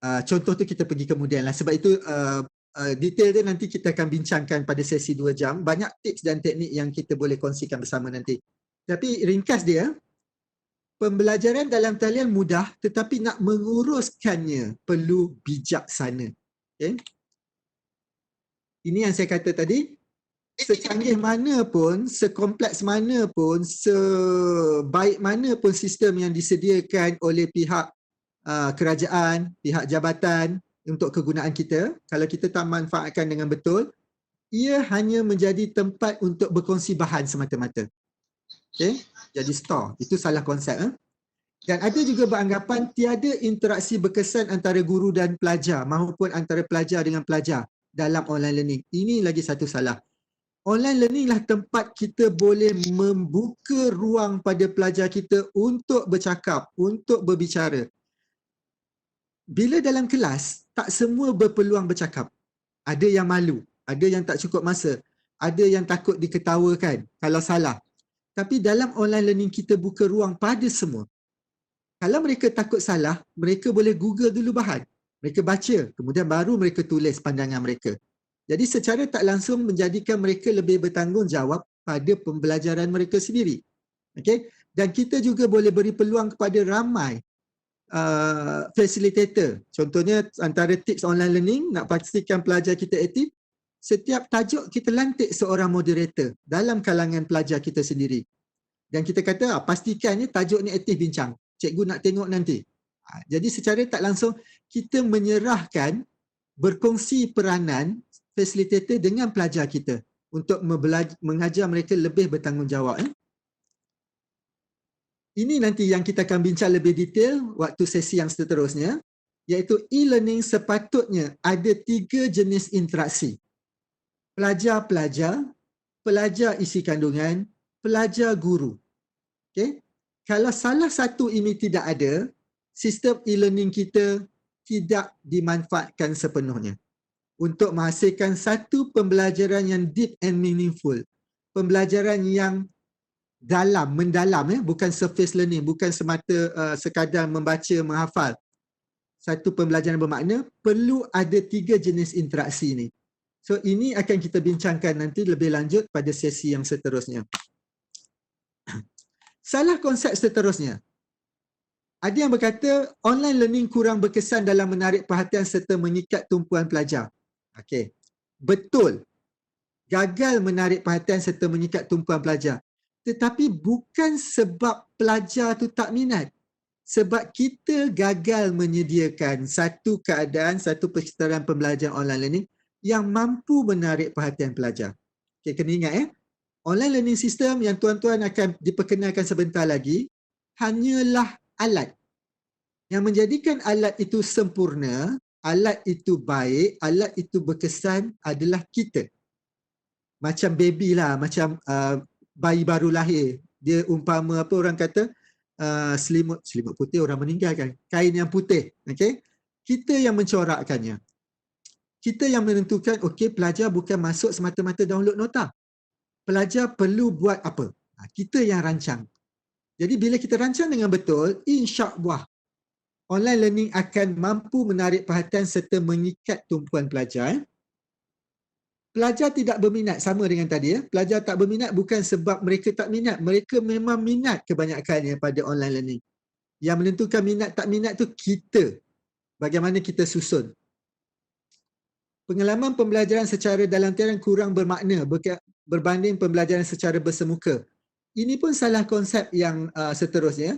Contoh tu kita pergi kemudian lah. Sebab itu detail dia nanti kita akan bincangkan pada sesi 2 jam. Banyak tips dan teknik yang kita boleh kongsikan bersama nanti. Tapi ringkas dia, pembelajaran dalam talian mudah tetapi nak menguruskannya perlu bijaksana. Okay? Ini yang saya kata tadi. Secanggih mana pun, sekompleks mana pun, sebaik mana pun sistem yang disediakan oleh pihak kerajaan, pihak jabatan untuk kegunaan kita, kalau kita tak manfaatkan dengan betul, ia hanya menjadi tempat untuk berkongsi bahan semata-mata. Okay? Jadi store, itu salah konsep. Dan ada juga beranggapan tiada interaksi berkesan antara guru dan pelajar maupun antara pelajar dengan pelajar dalam online learning. Ini lagi satu salah. Online learning lah tempat kita boleh membuka ruang pada pelajar kita untuk bercakap, untuk berbicara. Bila dalam kelas, tak semua berpeluang bercakap. Ada yang malu, ada yang tak cukup masa. ada yang takut diketawakan kalau salah. Tapi dalam online learning kita buka ruang pada semua. Kalau mereka takut salah, mereka boleh Google dulu bahan. Mereka baca, kemudian baru mereka tulis pandangan mereka. Jadi secara tak langsung menjadikan mereka lebih bertanggungjawab pada pembelajaran mereka sendiri. Okay? Dan kita juga boleh beri peluang kepada ramai facilitator. Contohnya antara tips online learning, nak pastikan pelajar kita aktif, setiap tajuk kita lantik seorang moderator dalam kalangan pelajar kita sendiri. Dan kita kata, pastikannya tajuk ni aktif bincang. Cikgu nak tengok nanti. Jadi secara tak langsung, kita menyerahkan berkongsi peranan facilitator dengan pelajar kita untuk mengajar mereka lebih bertanggungjawab. Ini nanti yang kita akan bincang lebih detail waktu sesi yang seterusnya, iaitu e-learning sepatutnya ada 3 jenis interaksi. Pelajar-pelajar, pelajar isi kandungan, pelajar guru. Okay? Kalau salah satu ini tidak ada, sistem e-learning kita tidak dimanfaatkan sepenuhnya untuk menghasilkan satu pembelajaran yang deep and meaningful. Pembelajaran yang mendalam, bukan surface learning, bukan semata sekadar membaca, menghafal. Satu pembelajaran bermakna, perlu ada 3 jenis interaksi ini. So ini akan kita bincangkan nanti lebih lanjut pada sesi yang seterusnya. Salah konsep seterusnya. Ada yang berkata online learning kurang berkesan dalam menarik perhatian serta mengikat tumpuan pelajar. Okey. Betul. Gagal menarik perhatian serta mengikat tumpuan pelajar. Tetapi bukan sebab pelajar tu tak minat. Sebab kita gagal menyediakan satu keadaan, satu persekitaran pembelajaran online learning yang mampu menarik perhatian pelajar. Okay, kena ingat online learning system yang tuan-tuan akan diperkenalkan sebentar lagi hanyalah alat. Yang menjadikan alat itu sempurna, alat itu baik, alat itu berkesan adalah kita. Macam baby lah, macam bayi baru lahir. Dia umpama apa orang kata, selimut putih orang meninggal kan. Kain yang putih. Okay? Kita yang mencorakkannya. Kita yang menentukan, okey, pelajar bukan masuk semata-mata download nota. Pelajar perlu buat apa? Kita yang rancang. Jadi bila kita rancang dengan betul, insya-Allah online learning akan mampu menarik perhatian serta mengikat tumpuan pelajar. Pelajar tidak berminat, sama dengan tadi. Pelajar tak berminat bukan sebab mereka tak minat. Mereka memang minat kebanyakannya pada online learning. Yang menentukan minat tak minat tu kita. Bagaimana kita susun. Pengalaman pembelajaran secara dalam tiaran kurang bermakna berbanding pembelajaran secara bersemuka. Ini pun salah konsep yang seterusnya.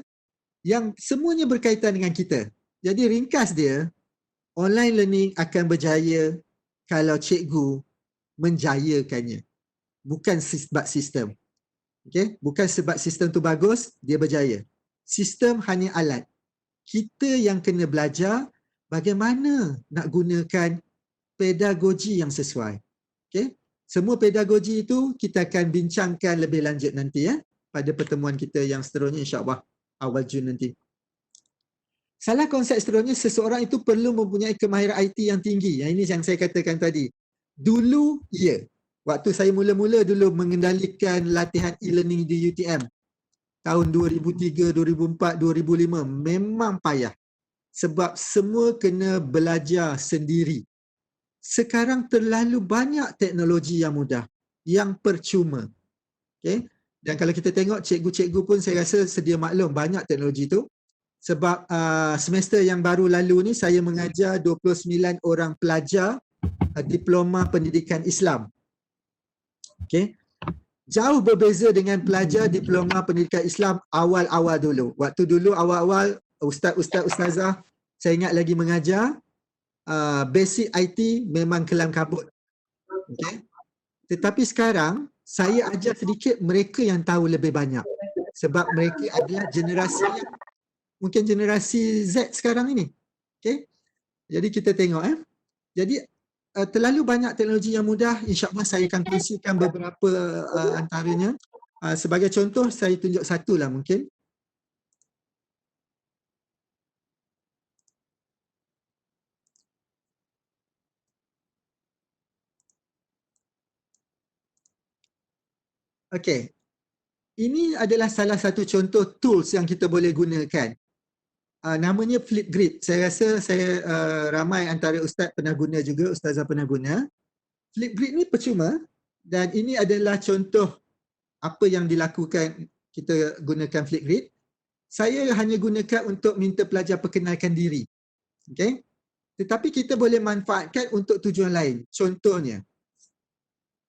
Yang semuanya berkaitan dengan kita. Jadi ringkas dia, online learning akan berjaya kalau cikgu menjayakannya. Bukan sebab sistem. Okay? Bukan sebab sistem tu bagus, dia berjaya. Sistem hanya alat. Kita yang kena belajar bagaimana nak gunakan pedagogi yang sesuai. Okay? Semua pedagogi itu kita akan bincangkan lebih lanjut nanti pada pertemuan kita yang seterusnya insya-Allah awal Jun nanti. Salah konsep seterusnya, seseorang itu perlu mempunyai kemahiran IT yang tinggi. Yang ini yang saya katakan tadi. Dulu, ya. Waktu saya mula-mula dulu mengendalikan latihan e-learning di UTM. Tahun 2003, 2004, 2005. Memang payah. Sebab semua kena belajar sendiri. Sekarang terlalu banyak teknologi yang mudah. Yang percuma. Okay? Dan kalau kita tengok cikgu-cikgu pun saya rasa sedia maklum banyak teknologi itu. Sebab semester yang baru lalu ni saya mengajar 29 orang pelajar diploma pendidikan Islam. Okay. Jauh berbeza dengan pelajar diploma pendidikan Islam awal-awal dulu. Waktu dulu awal-awal ustazah saya ingat lagi mengajar basic IT memang kelam kabut. Okay. Tetapi sekarang saya ajar sedikit, mereka yang tahu lebih banyak. Sebab mereka adalah generasi yang mungkin generasi Z sekarang ini. Okay. Jadi kita tengok Jadi terlalu banyak teknologi yang mudah. InsyaAllah saya akan kongsikan beberapa antaranya. Sebagai contoh saya tunjuk satu lah mungkin. Okey. Ini adalah salah satu contoh tools yang kita boleh gunakan. Namanya Flipgrid. Saya rasa ramai antara ustaz pernah guna juga, ustazah pernah guna. Flipgrid ni percuma dan ini adalah contoh apa yang dilakukan kita gunakan Flipgrid. Saya hanya gunakan untuk minta pelajar perkenalkan diri. Okay? Tetapi kita boleh manfaatkan untuk tujuan lain. Contohnya,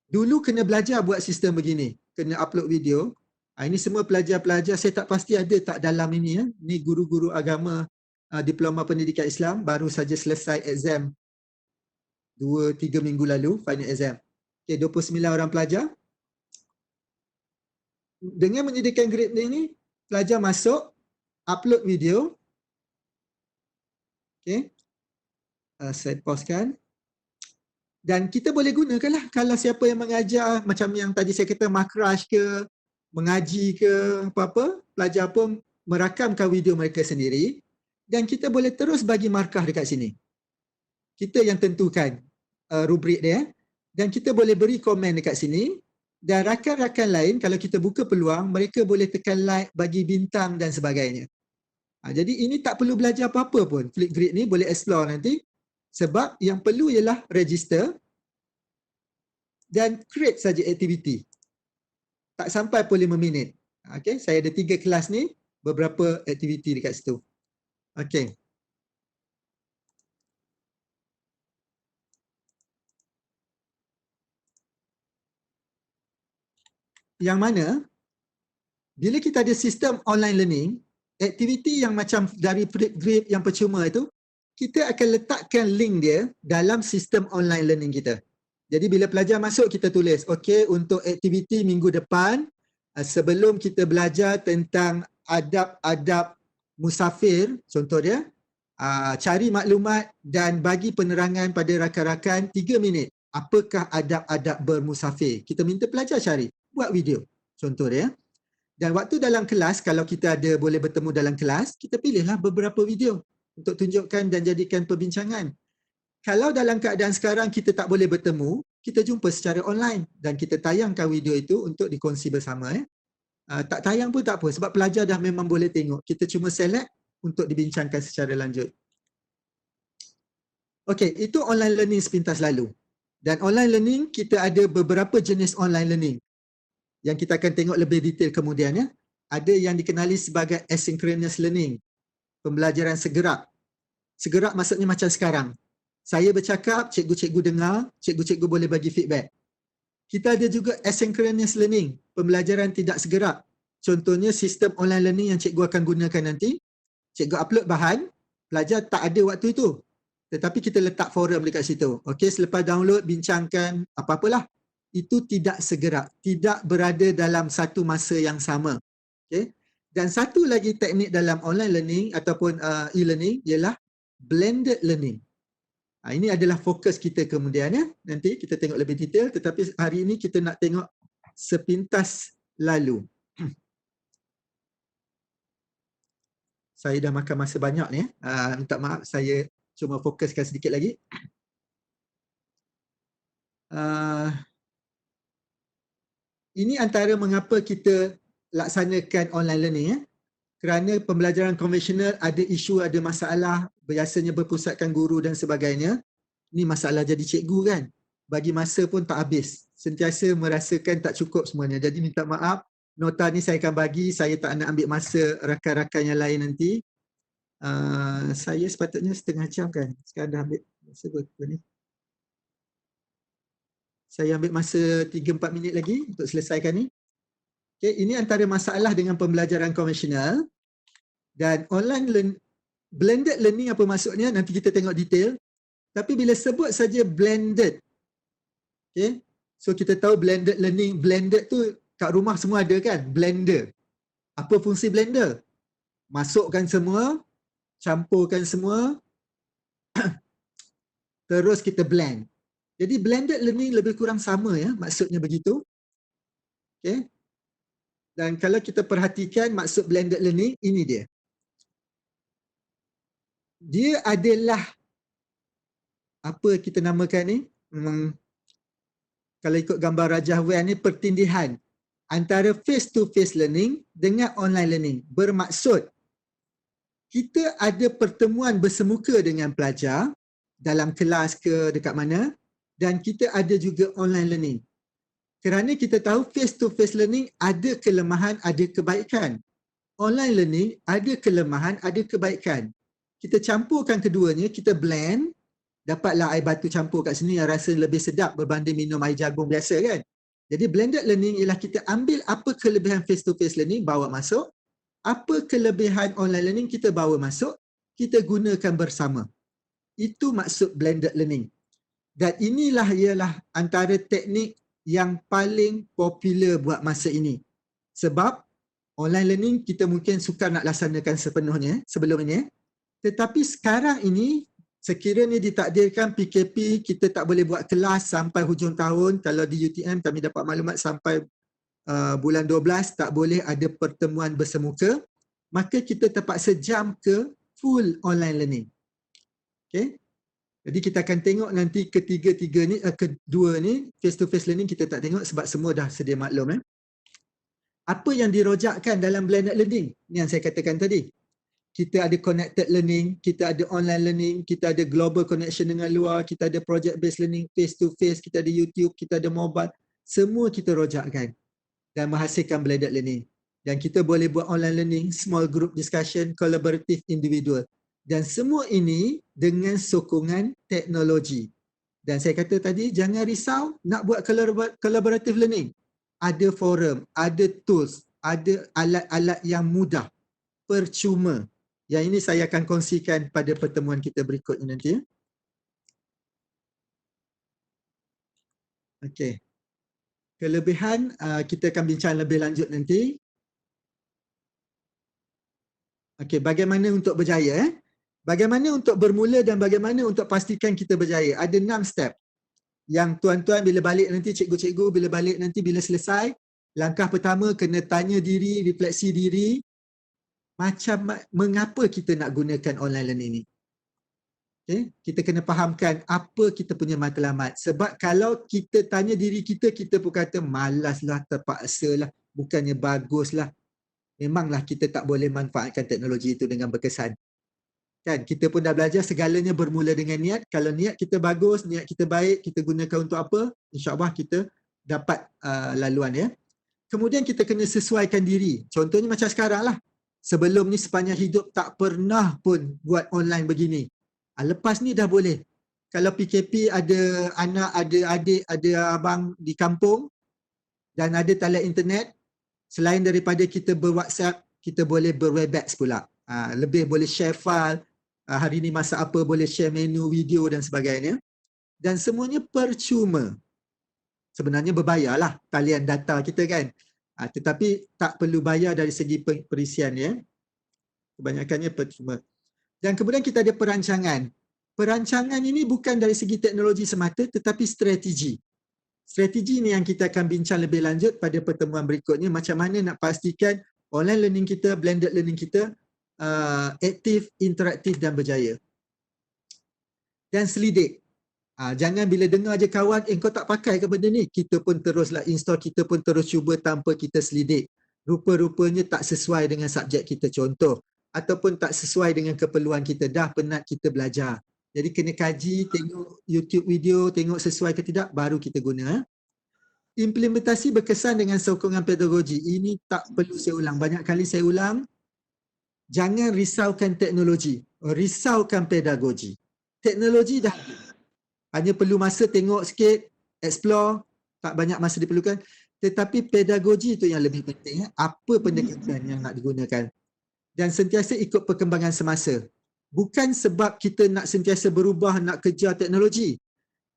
dulu kena belajar buat sistem begini. Kena upload video. Ini semua pelajar-pelajar, saya tak pasti ada tak dalam ini. Ini guru-guru agama Diploma Pendidikan Islam baru saja selesai exam 2-3 minggu lalu, final exam. Okay, 29 orang pelajar. Dengan menyediakan grade ini, pelajar masuk, upload video. Okay. Saya pauskan. Dan kita boleh gunakanlah kalau siapa yang mengajar, macam yang tadi saya kata makraj ke, mengaji ke, apa-apa, pelajar pun merakamkan video mereka sendiri dan kita boleh terus bagi markah dekat sini. Kita yang tentukan rubrik dia dan kita boleh beri komen dekat sini dan rakan-rakan lain kalau kita buka peluang, mereka boleh tekan like, bagi bintang dan sebagainya. Jadi ini tak perlu belajar apa-apa pun. Flipgrid ni boleh explore nanti sebab yang perlu ialah register dan create saja aktiviti. Tak sampai pun 5 minit. Okay, saya ada 3 kelas ni, beberapa aktiviti dekat situ. Okay. Yang mana, bila kita ada sistem online learning, aktiviti yang macam dari Flipgrid yang percuma itu, kita akan letakkan link dia dalam sistem online learning kita. Jadi bila pelajar masuk, kita tulis, okey, untuk aktiviti minggu depan, sebelum kita belajar tentang adab-adab musafir, contoh dia, cari maklumat dan bagi penerangan pada rakan-rakan 3 minit. Apakah adab-adab bermusafir? Kita minta pelajar cari, buat video, contoh dia. Dan waktu dalam kelas, kalau kita ada boleh bertemu dalam kelas, kita pilihlah beberapa video untuk tunjukkan dan jadikan perbincangan. Kalau dalam keadaan sekarang kita tak boleh bertemu, kita jumpa secara online dan kita tayangkan video itu untuk dikongsi bersama. Tak tayang pun tak apa sebab pelajar dah memang boleh tengok. Kita cuma select untuk dibincangkan secara lanjut. Okey, itu online learning sepintas lalu. Dan online learning, kita ada beberapa jenis online learning yang kita akan tengok lebih detail kemudian. Ada yang dikenali sebagai asynchronous learning, pembelajaran segerak. Segerak maksudnya macam sekarang. Saya bercakap, cikgu-cikgu dengar, cikgu-cikgu boleh bagi feedback. Kita ada juga asynchronous learning, pembelajaran tidak segerak. Contohnya sistem online learning yang cikgu akan gunakan nanti. Cikgu upload bahan, pelajar tak ada waktu itu. Tetapi kita letak forum dekat situ. Okey, selepas download, bincangkan, apa-apalah. Itu tidak segerak, tidak berada dalam satu masa yang sama. Okey. Dan satu lagi teknik dalam online learning ataupun e-learning ialah blended learning. Ini adalah fokus kita kemudian ya. Nanti kita tengok lebih detail tetapi hari ini kita nak tengok sepintas lalu. Saya dah makan masa banyak ni. Minta maaf, saya cuma fokuskan sedikit lagi. Ini antara mengapa kita laksanakan online learning ya. Kerana pembelajaran konvensional ada isu, ada masalah, biasanya berpusatkan guru dan sebagainya. Ini masalah jadi cikgu kan. Bagi masa pun tak habis. Sentiasa merasakan tak cukup semuanya. Jadi minta maaf, nota ni saya akan bagi, saya tak nak ambil masa rakan-rakan yang lain nanti. Saya sepatutnya setengah jam kan. Sekarang dah ambil masa berapa ni. Saya ambil masa 3-4 minit lagi untuk selesaikan ni. Okay, ini antara masalah dengan pembelajaran konvensional. Dan blended learning apa maksudnya, nanti kita tengok detail. Tapi bila sebut saja blended, okay, so kita tahu blended learning, blended tu kat rumah semua ada kan, blender. Apa fungsi blender? Masukkan semua, campurkan semua, terus kita blend. Jadi blended learning lebih kurang sama ya, maksudnya begitu. Okay. Dan kalau kita perhatikan maksud blended learning, ini dia. Dia adalah apa kita namakan ni? Kalau ikut gambar Rajah Wen ni, pertindihan antara face-to-face learning dengan online learning. Bermaksud, kita ada pertemuan bersemuka dengan pelajar dalam kelas ke dekat mana, dan kita ada juga online learning. Kerana kita tahu face-to-face learning ada kelemahan, ada kebaikan. Online learning ada kelemahan, ada kebaikan. Kita campurkan keduanya, kita blend, dapatlah air batu campur kat sini yang rasa lebih sedap berbanding minum air jagung biasa kan. Jadi blended learning ialah kita ambil apa kelebihan face-to-face learning, bawa masuk. Apa kelebihan online learning, kita bawa masuk, kita gunakan bersama. Itu maksud blended learning. Dan inilah ialah antara teknik yang paling popular buat masa ini. Sebab online learning kita mungkin suka nak laksanakan sepenuhnya sebelum ini. Tetapi sekarang ini, sekiranya ditakdirkan PKP, kita tak boleh buat kelas sampai hujung tahun. Kalau di UTM kami dapat maklumat sampai bulan 12 tak boleh ada pertemuan bersemuka, maka kita terpaksa jump ke full online learning. Okay? Jadi kita akan tengok nanti ketiga-tiga ni, kedua ni, face-to-face learning kita tak tengok sebab semua dah sedia maklum. Apa yang dirojakkan dalam blended learning? Ni yang saya katakan tadi. Kita ada connected learning, kita ada online learning, kita ada global connection dengan luar, kita ada project based learning, face to face, kita ada YouTube, kita ada mobile. Semua kita rojakkan dan menghasilkan blended learning. Dan kita boleh buat online learning, small group discussion, collaborative, individual. Dan semua ini dengan sokongan teknologi. Dan saya kata tadi, jangan risau nak buat collaborative learning. Ada forum, ada tools, ada alat-alat yang mudah. Percuma. Yang ini saya akan kongsikan pada pertemuan kita berikut ini nanti. Okey. Kelebihan kita akan bincang lebih lanjut nanti. Okey, bagaimana untuk berjaya? Bagaimana untuk bermula dan bagaimana untuk pastikan kita berjaya? Ada 6 step. Yang tuan-tuan bila balik nanti, cikgu-cikgu bila balik nanti, bila selesai, langkah pertama kena tanya diri, refleksi diri. Macam mengapa kita nak gunakan online learning ni? Okay? Kita kena fahamkan apa kita punya matlamat. Sebab kalau kita tanya diri kita, kita pun kata malaslah, terpaksalah, bukannya baguslah. Memanglah kita tak boleh manfaatkan teknologi itu dengan berkesan. Kan? Kita pun dah belajar segalanya bermula dengan niat. Kalau niat kita bagus, niat kita baik, kita gunakan untuk apa? InsyaAllah kita dapat laluan ya. Kemudian kita kena sesuaikan diri. Contohnya macam sekarang lah. Sebelum ni sepanjang hidup tak pernah pun buat online begini. Lepas ni dah boleh. Kalau PKP ada anak, ada adik, ada abang di kampung dan ada talian internet, selain daripada kita ber-WhatsApp, kita boleh ber-Webex pula. Lebih boleh share file, hari ni masak apa, boleh share menu, video dan sebagainya. Dan semuanya percuma. Sebenarnya berbayarlah talian data kita kan. Tetapi tak perlu bayar dari segi perisian ya. Kebanyakannya percuma. Dan kemudian kita ada perancangan. Perancangan ini bukan dari segi teknologi semata tetapi strategi. Strategi ni yang kita akan bincang lebih lanjut pada pertemuan berikutnya. Macam mana nak pastikan online learning kita, blended learning kita aktif, interaktif dan berjaya. Dan selidik. Jangan bila dengar je kawan, kau tak pakai ke benda ni? Kita pun teruslah install, kita pun terus cuba tanpa kita selidik. Rupa-rupanya tak sesuai dengan subjek kita contoh. Ataupun tak sesuai dengan keperluan kita. Dah penat kita belajar. Jadi kena kaji, tengok YouTube video, tengok sesuai ke tidak, baru kita guna. Implementasi berkesan dengan sokongan pedagogi. Ini tak perlu saya ulang. Banyak kali saya ulang. Jangan risaukan teknologi. Risaukan pedagogi. Teknologi dah hanya perlu masa tengok sikit, explore, tak banyak masa diperlukan. Tetapi pedagogi itu yang lebih penting. Apa pendekatan yang nak digunakan. Dan sentiasa ikut perkembangan semasa. Bukan sebab kita nak sentiasa berubah, nak kejar teknologi.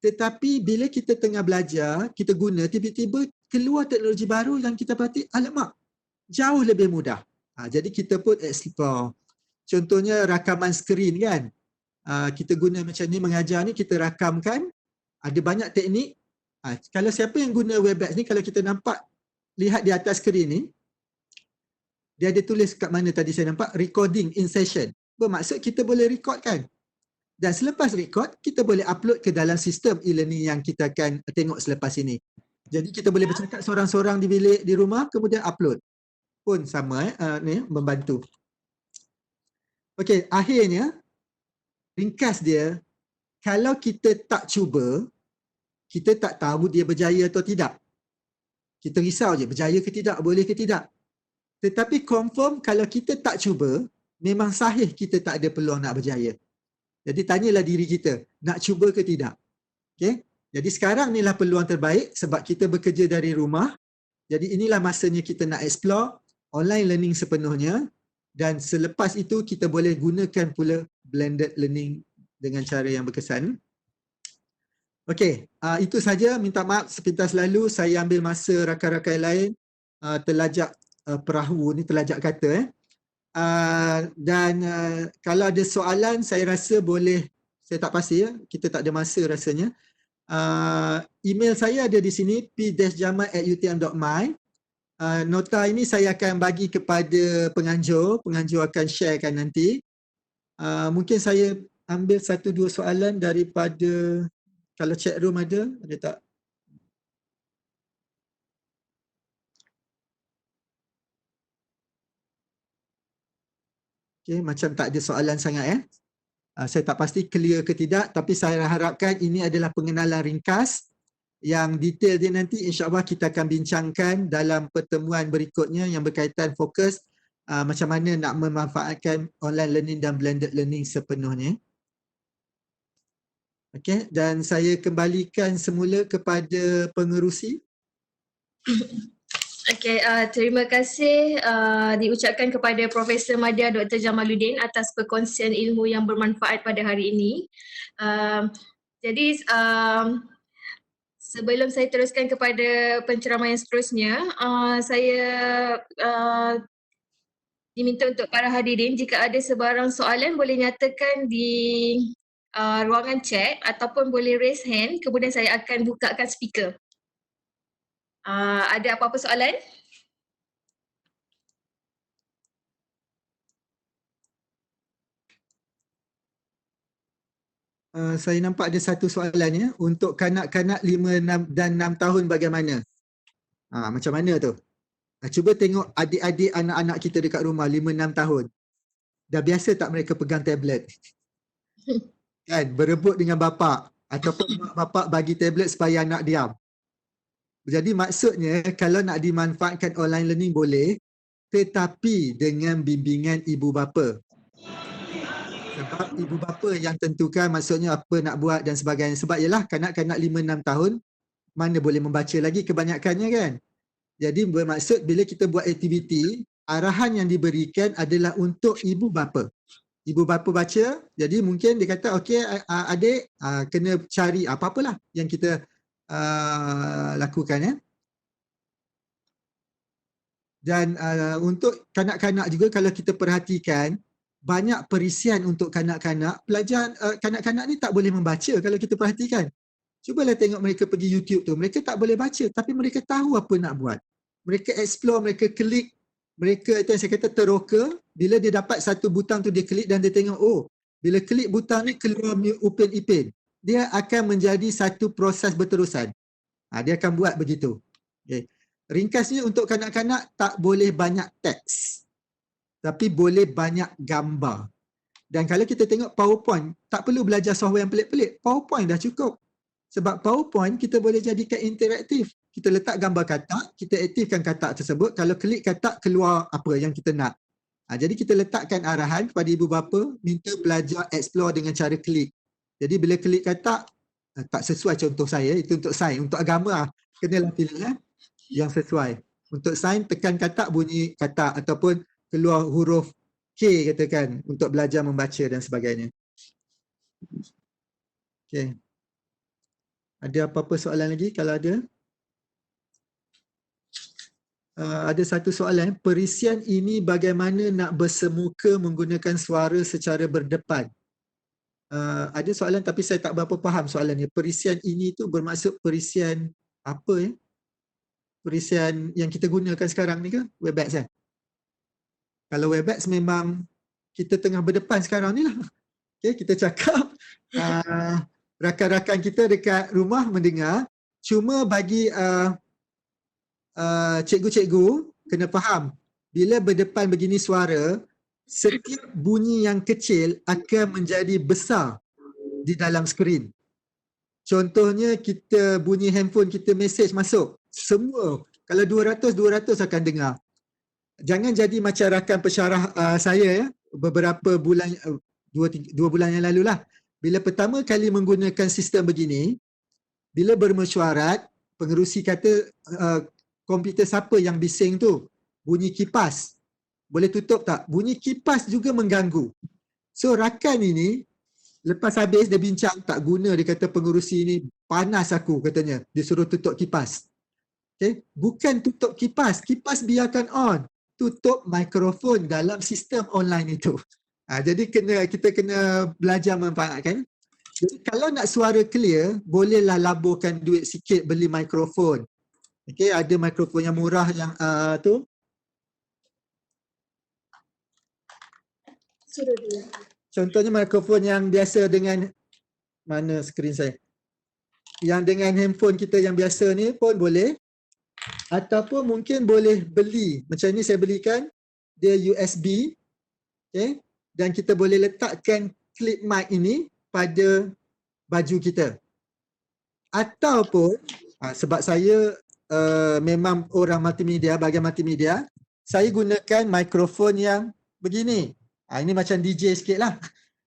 Tetapi bila kita tengah belajar, kita guna, tiba-tiba keluar teknologi baru yang kita perhati, alamak, jauh lebih mudah. Jadi kita pun explore. Contohnya rakaman skrin kan. Kita guna macam ni, mengajar ni kita rakamkan, ada banyak teknik. Kalau siapa yang guna Webex ni, kalau kita nampak, lihat di atas skrin ni, dia ada tulis kat mana tadi saya nampak, recording in session. Bermaksud kita boleh record kan. Dan selepas record, kita boleh upload ke dalam sistem e-learning yang kita akan tengok selepas ini. Jadi kita boleh bercakap seorang-seorang di bilik di rumah kemudian upload. Pun sama ni membantu. Okey, akhirnya ringkas dia, kalau kita tak cuba, kita tak tahu dia berjaya atau tidak. Kita risau je berjaya ke tidak, boleh ke tidak. Tetapi confirm kalau kita tak cuba, memang sahih kita tak ada peluang nak berjaya. Jadi tanyalah diri kita, nak cuba ke tidak. Okey? Jadi sekarang inilah peluang terbaik sebab kita bekerja dari rumah. Jadi inilah masanya kita nak explore online learning sepenuhnya, dan selepas itu kita boleh gunakan pula blended learning dengan cara yang berkesan. Okey, itu saja. Minta maaf sepintas lalu saya ambil masa rakan-rakan lain terlajak perahu ni, terlajak kata. Dan kalau ada soalan saya rasa boleh, saya tak pasti kita tak ada masa rasanya. Email saya ada di sini, p-jamal@utm.my. Nota ini saya akan bagi kepada penganjur akan sharekan nanti. Mungkin saya ambil 1-2 soalan daripada, kalau chat room ada tak? Okay, macam tak ada soalan sangat saya tak pasti clear ke tidak, tapi saya harapkan ini adalah pengenalan ringkas. Yang detail dia nanti insya-Allah kita akan bincangkan dalam pertemuan berikutnya yang berkaitan fokus macam mana nak memanfaatkan online learning dan blended learning sepenuhnya. Okey, dan saya kembalikan semula kepada pengerusi. Okey, terima kasih diucapkan kepada Profesor Madya Dr. Jamaluddin atas perkongsian ilmu yang bermanfaat pada hari ini. Jadi sebelum saya teruskan kepada penceramah yang seterusnya, saya diminta untuk para hadirin jika ada sebarang soalan boleh nyatakan di ruangan chat ataupun boleh raise hand, kemudian saya akan bukakan speaker. Ada apa-apa soalan? Saya nampak ada satu soalan untuk kanak-kanak 5 dan 6 tahun bagaimana? Macam mana tu? Cuba tengok adik-adik anak-anak kita dekat rumah 5-6 tahun. Dah biasa tak mereka pegang tablet? Kan, berebut dengan bapa ataupun mak bapak bagi tablet supaya anak diam. Jadi maksudnya kalau nak dimanfaatkan online learning boleh, tetapi dengan bimbingan ibu bapa. Sebab ibu bapa yang tentukan maksudnya apa nak buat dan sebagainya. Sebab ialah kanak-kanak 5-6 tahun mana boleh membaca lagi kebanyakannya kan. Jadi bermaksud bila kita buat aktiviti, arahan yang diberikan adalah untuk ibu bapa. Ibu bapa baca, jadi mungkin dia kata okey adik kena cari apa-apalah yang kita lakukan Dan untuk kanak-kanak juga kalau kita perhatikan banyak perisian untuk kanak-kanak, pelajar kanak-kanak ni tak boleh membaca kalau kita perhatikan. Cubalah tengok mereka pergi YouTube tu, mereka tak boleh baca tapi mereka tahu apa nak buat. Mereka explore, mereka klik, mereka itu yang saya kata teroka, bila dia dapat satu butang tu dia klik dan dia tengok oh, bila klik butang ni keluar open ipin. Dia akan menjadi satu proses berterusan. Dia akan buat begitu. Okay. Ringkasnya untuk kanak-kanak tak boleh banyak teks. Tapi boleh banyak gambar. Dan kalau kita tengok PowerPoint, tak perlu belajar software yang pelik-pelik. PowerPoint dah cukup. Sebab PowerPoint kita boleh jadikan interaktif. Kita letak gambar katak, kita aktifkan katak tersebut. Kalau klik katak, keluar apa yang kita nak. Jadi kita letakkan arahan kepada ibu bapa, minta pelajar explore dengan cara klik. Jadi bila klik katak, tak sesuai contoh saya, itu untuk sains. Untuk agama, kenalah pilih yang sesuai. Untuk sains, tekan katak, bunyi katak ataupun keluar huruf K katakan untuk belajar membaca dan sebagainya. Okey. Ada apa-apa soalan lagi kalau ada? Ada satu soalan, perisian ini bagaimana nak bersemuka menggunakan suara secara berdepan? Ada soalan tapi saya tak berapa faham soalannya. Perisian ini tu bermaksud perisian apa Perisian yang kita gunakan sekarang ni ke? Webex kan? Kalau Webex memang kita tengah berdepan sekarang ni lah. Okay, kita cakap, rakan-rakan kita dekat rumah mendengar, Cuma bagi cikgu-cikgu kena faham, bila berdepan begini suara, setiap bunyi yang kecil akan menjadi besar di dalam skrin. Contohnya kita bunyi handphone kita mesej masuk, semua kalau 200 akan dengar. Jangan jadi macam rakan pensyarah saya ya, beberapa bulan, 2 bulan yang lalu lah. Bila pertama kali menggunakan sistem begini, bila bermesyuarat, pengerusi kata komputer siapa yang bising tu? Bunyi kipas. Boleh tutup tak? Bunyi kipas juga mengganggu. So rakan ini, lepas habis dia bincang, tak guna, dia kata pengerusi ni panas aku katanya. Dia suruh tutup kipas. Okay? Bukan tutup kipas, kipas biarkan on. Tutup mikrofon dalam sistem online itu. Jadi kita kena belajar memanfaatkan. Jadi kalau nak suara clear, bolehlah laburkan duit sikit beli mikrofon. Okay, ada mikrofon yang murah yang tu. Contohnya mikrofon yang biasa dengan, mana skrin saya? Yang dengan handphone kita yang biasa ni pun boleh. Ataupun mungkin boleh beli. Macam ni saya belikan, dia USB. Okay. Dan kita boleh letakkan clip mic ini pada baju kita. Ataupun, sebab saya memang orang multimedia, bahagian multimedia, saya gunakan mikrofon yang begini. Ini macam DJ sikit lah.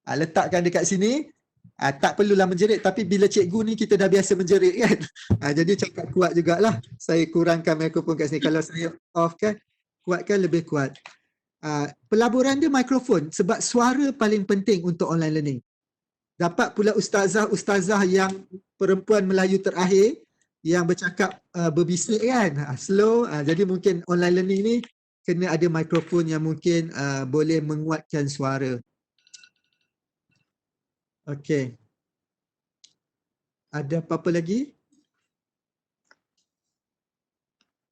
Letakkan dekat sini, tak perlulah menjerit, tapi bila cikgu ni kita dah biasa menjerit kan. Jadi cakap kuat jugalah. Saya kurangkan mikrofon kat sini. Kalau saya off kan, kuatkan lebih kuat. Pelaburan dia mikrofon sebab suara paling penting untuk online learning. Dapat pula ustazah yang perempuan Melayu terakhir yang bercakap berbisik kan, slow. Jadi mungkin online learning ni kena ada mikrofon yang mungkin boleh menguatkan suara. Okey. Ada apa-apa lagi?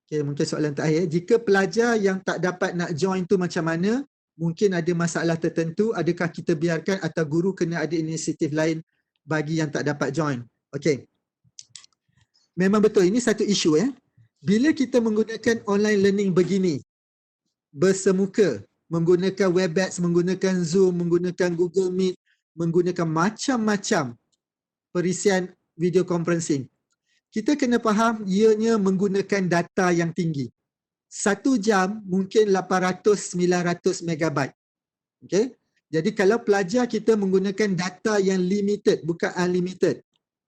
Okey, mungkin soalan terakhir. Jika pelajar yang tak dapat nak join tu macam mana? Mungkin ada masalah tertentu, adakah kita biarkan atau guru kena ada inisiatif lain bagi yang tak dapat join? Okey. Memang betul, ini satu isu ya. Bila kita menggunakan online learning begini, bersemuka, menggunakan Webex, menggunakan Zoom, menggunakan Google Meet, menggunakan macam-macam perisian video conferencing, kita kena faham ianya menggunakan data yang tinggi. 1 jam mungkin 800-900 megabyte. Okay? Jadi kalau pelajar kita menggunakan data yang limited, bukan unlimited.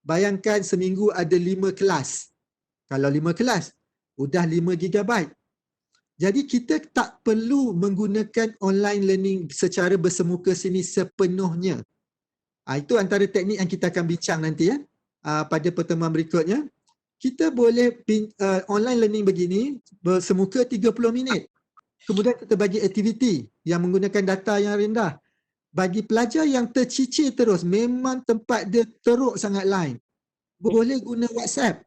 Bayangkan seminggu ada 5 kelas. Kalau 5 kelas, sudah 5 gigabyte. Jadi kita tak perlu menggunakan online learning secara bersemuka sini sepenuhnya. Itu antara teknik yang kita akan bincang nanti ya, pada pertemuan berikutnya. Kita boleh online learning begini bersemuka 30 minit. Kemudian kita bagi aktiviti yang menggunakan data yang rendah. Bagi pelajar yang tercicir terus, memang tempat dia teruk sangat line, boleh guna WhatsApp.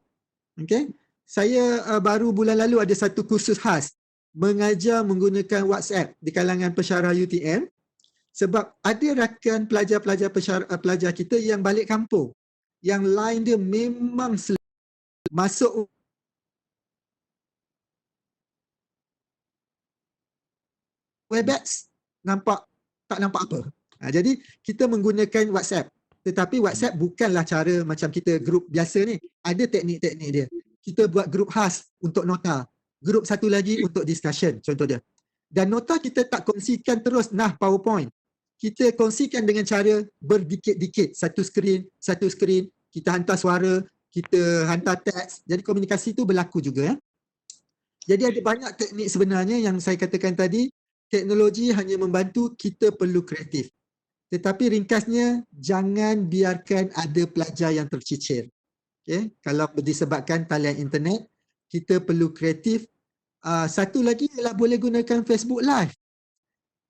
Okay? Saya baru bulan lalu ada satu kursus khas mengajar menggunakan WhatsApp di kalangan pensyarah UTM, sebab ada rakan pelajar kita yang balik kampung, yang line dia memang masuk Webex tak nampak apa. Jadi kita menggunakan WhatsApp, tetapi WhatsApp bukanlah cara macam kita grup biasa ni. Ada teknik-teknik dia. Kita buat grup khas untuk nota, grup satu lagi untuk discussion contoh dia. Dan nota kita tak kongsikan terus PowerPoint. Kita kongsikan dengan cara berdikit-dikit, satu skrin, kita hantar suara, kita hantar teks. Jadi komunikasi itu berlaku juga ya. Jadi ada banyak teknik sebenarnya yang saya katakan tadi. Teknologi hanya membantu, kita perlu kreatif. Tetapi ringkasnya, jangan biarkan ada pelajar yang tercicir. Okay? Kalau disebabkan talian internet, kita perlu kreatif. Satu lagi ialah boleh gunakan Facebook Live.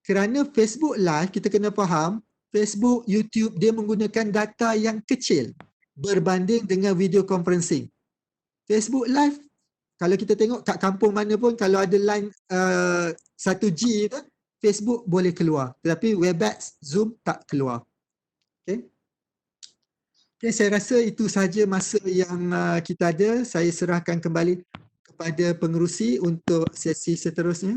Kerana Facebook Live, kita kena faham, Facebook, YouTube, dia menggunakan data yang kecil berbanding dengan video conferencing. Facebook Live, kalau kita tengok kat kampung mana pun, kalau ada line 1G tu, Facebook boleh keluar. Tetapi Webex, Zoom tak keluar. Okay. Okay, saya rasa itu sahaja masa yang kita ada. Saya serahkan kembali kepada pengerusi untuk sesi seterusnya.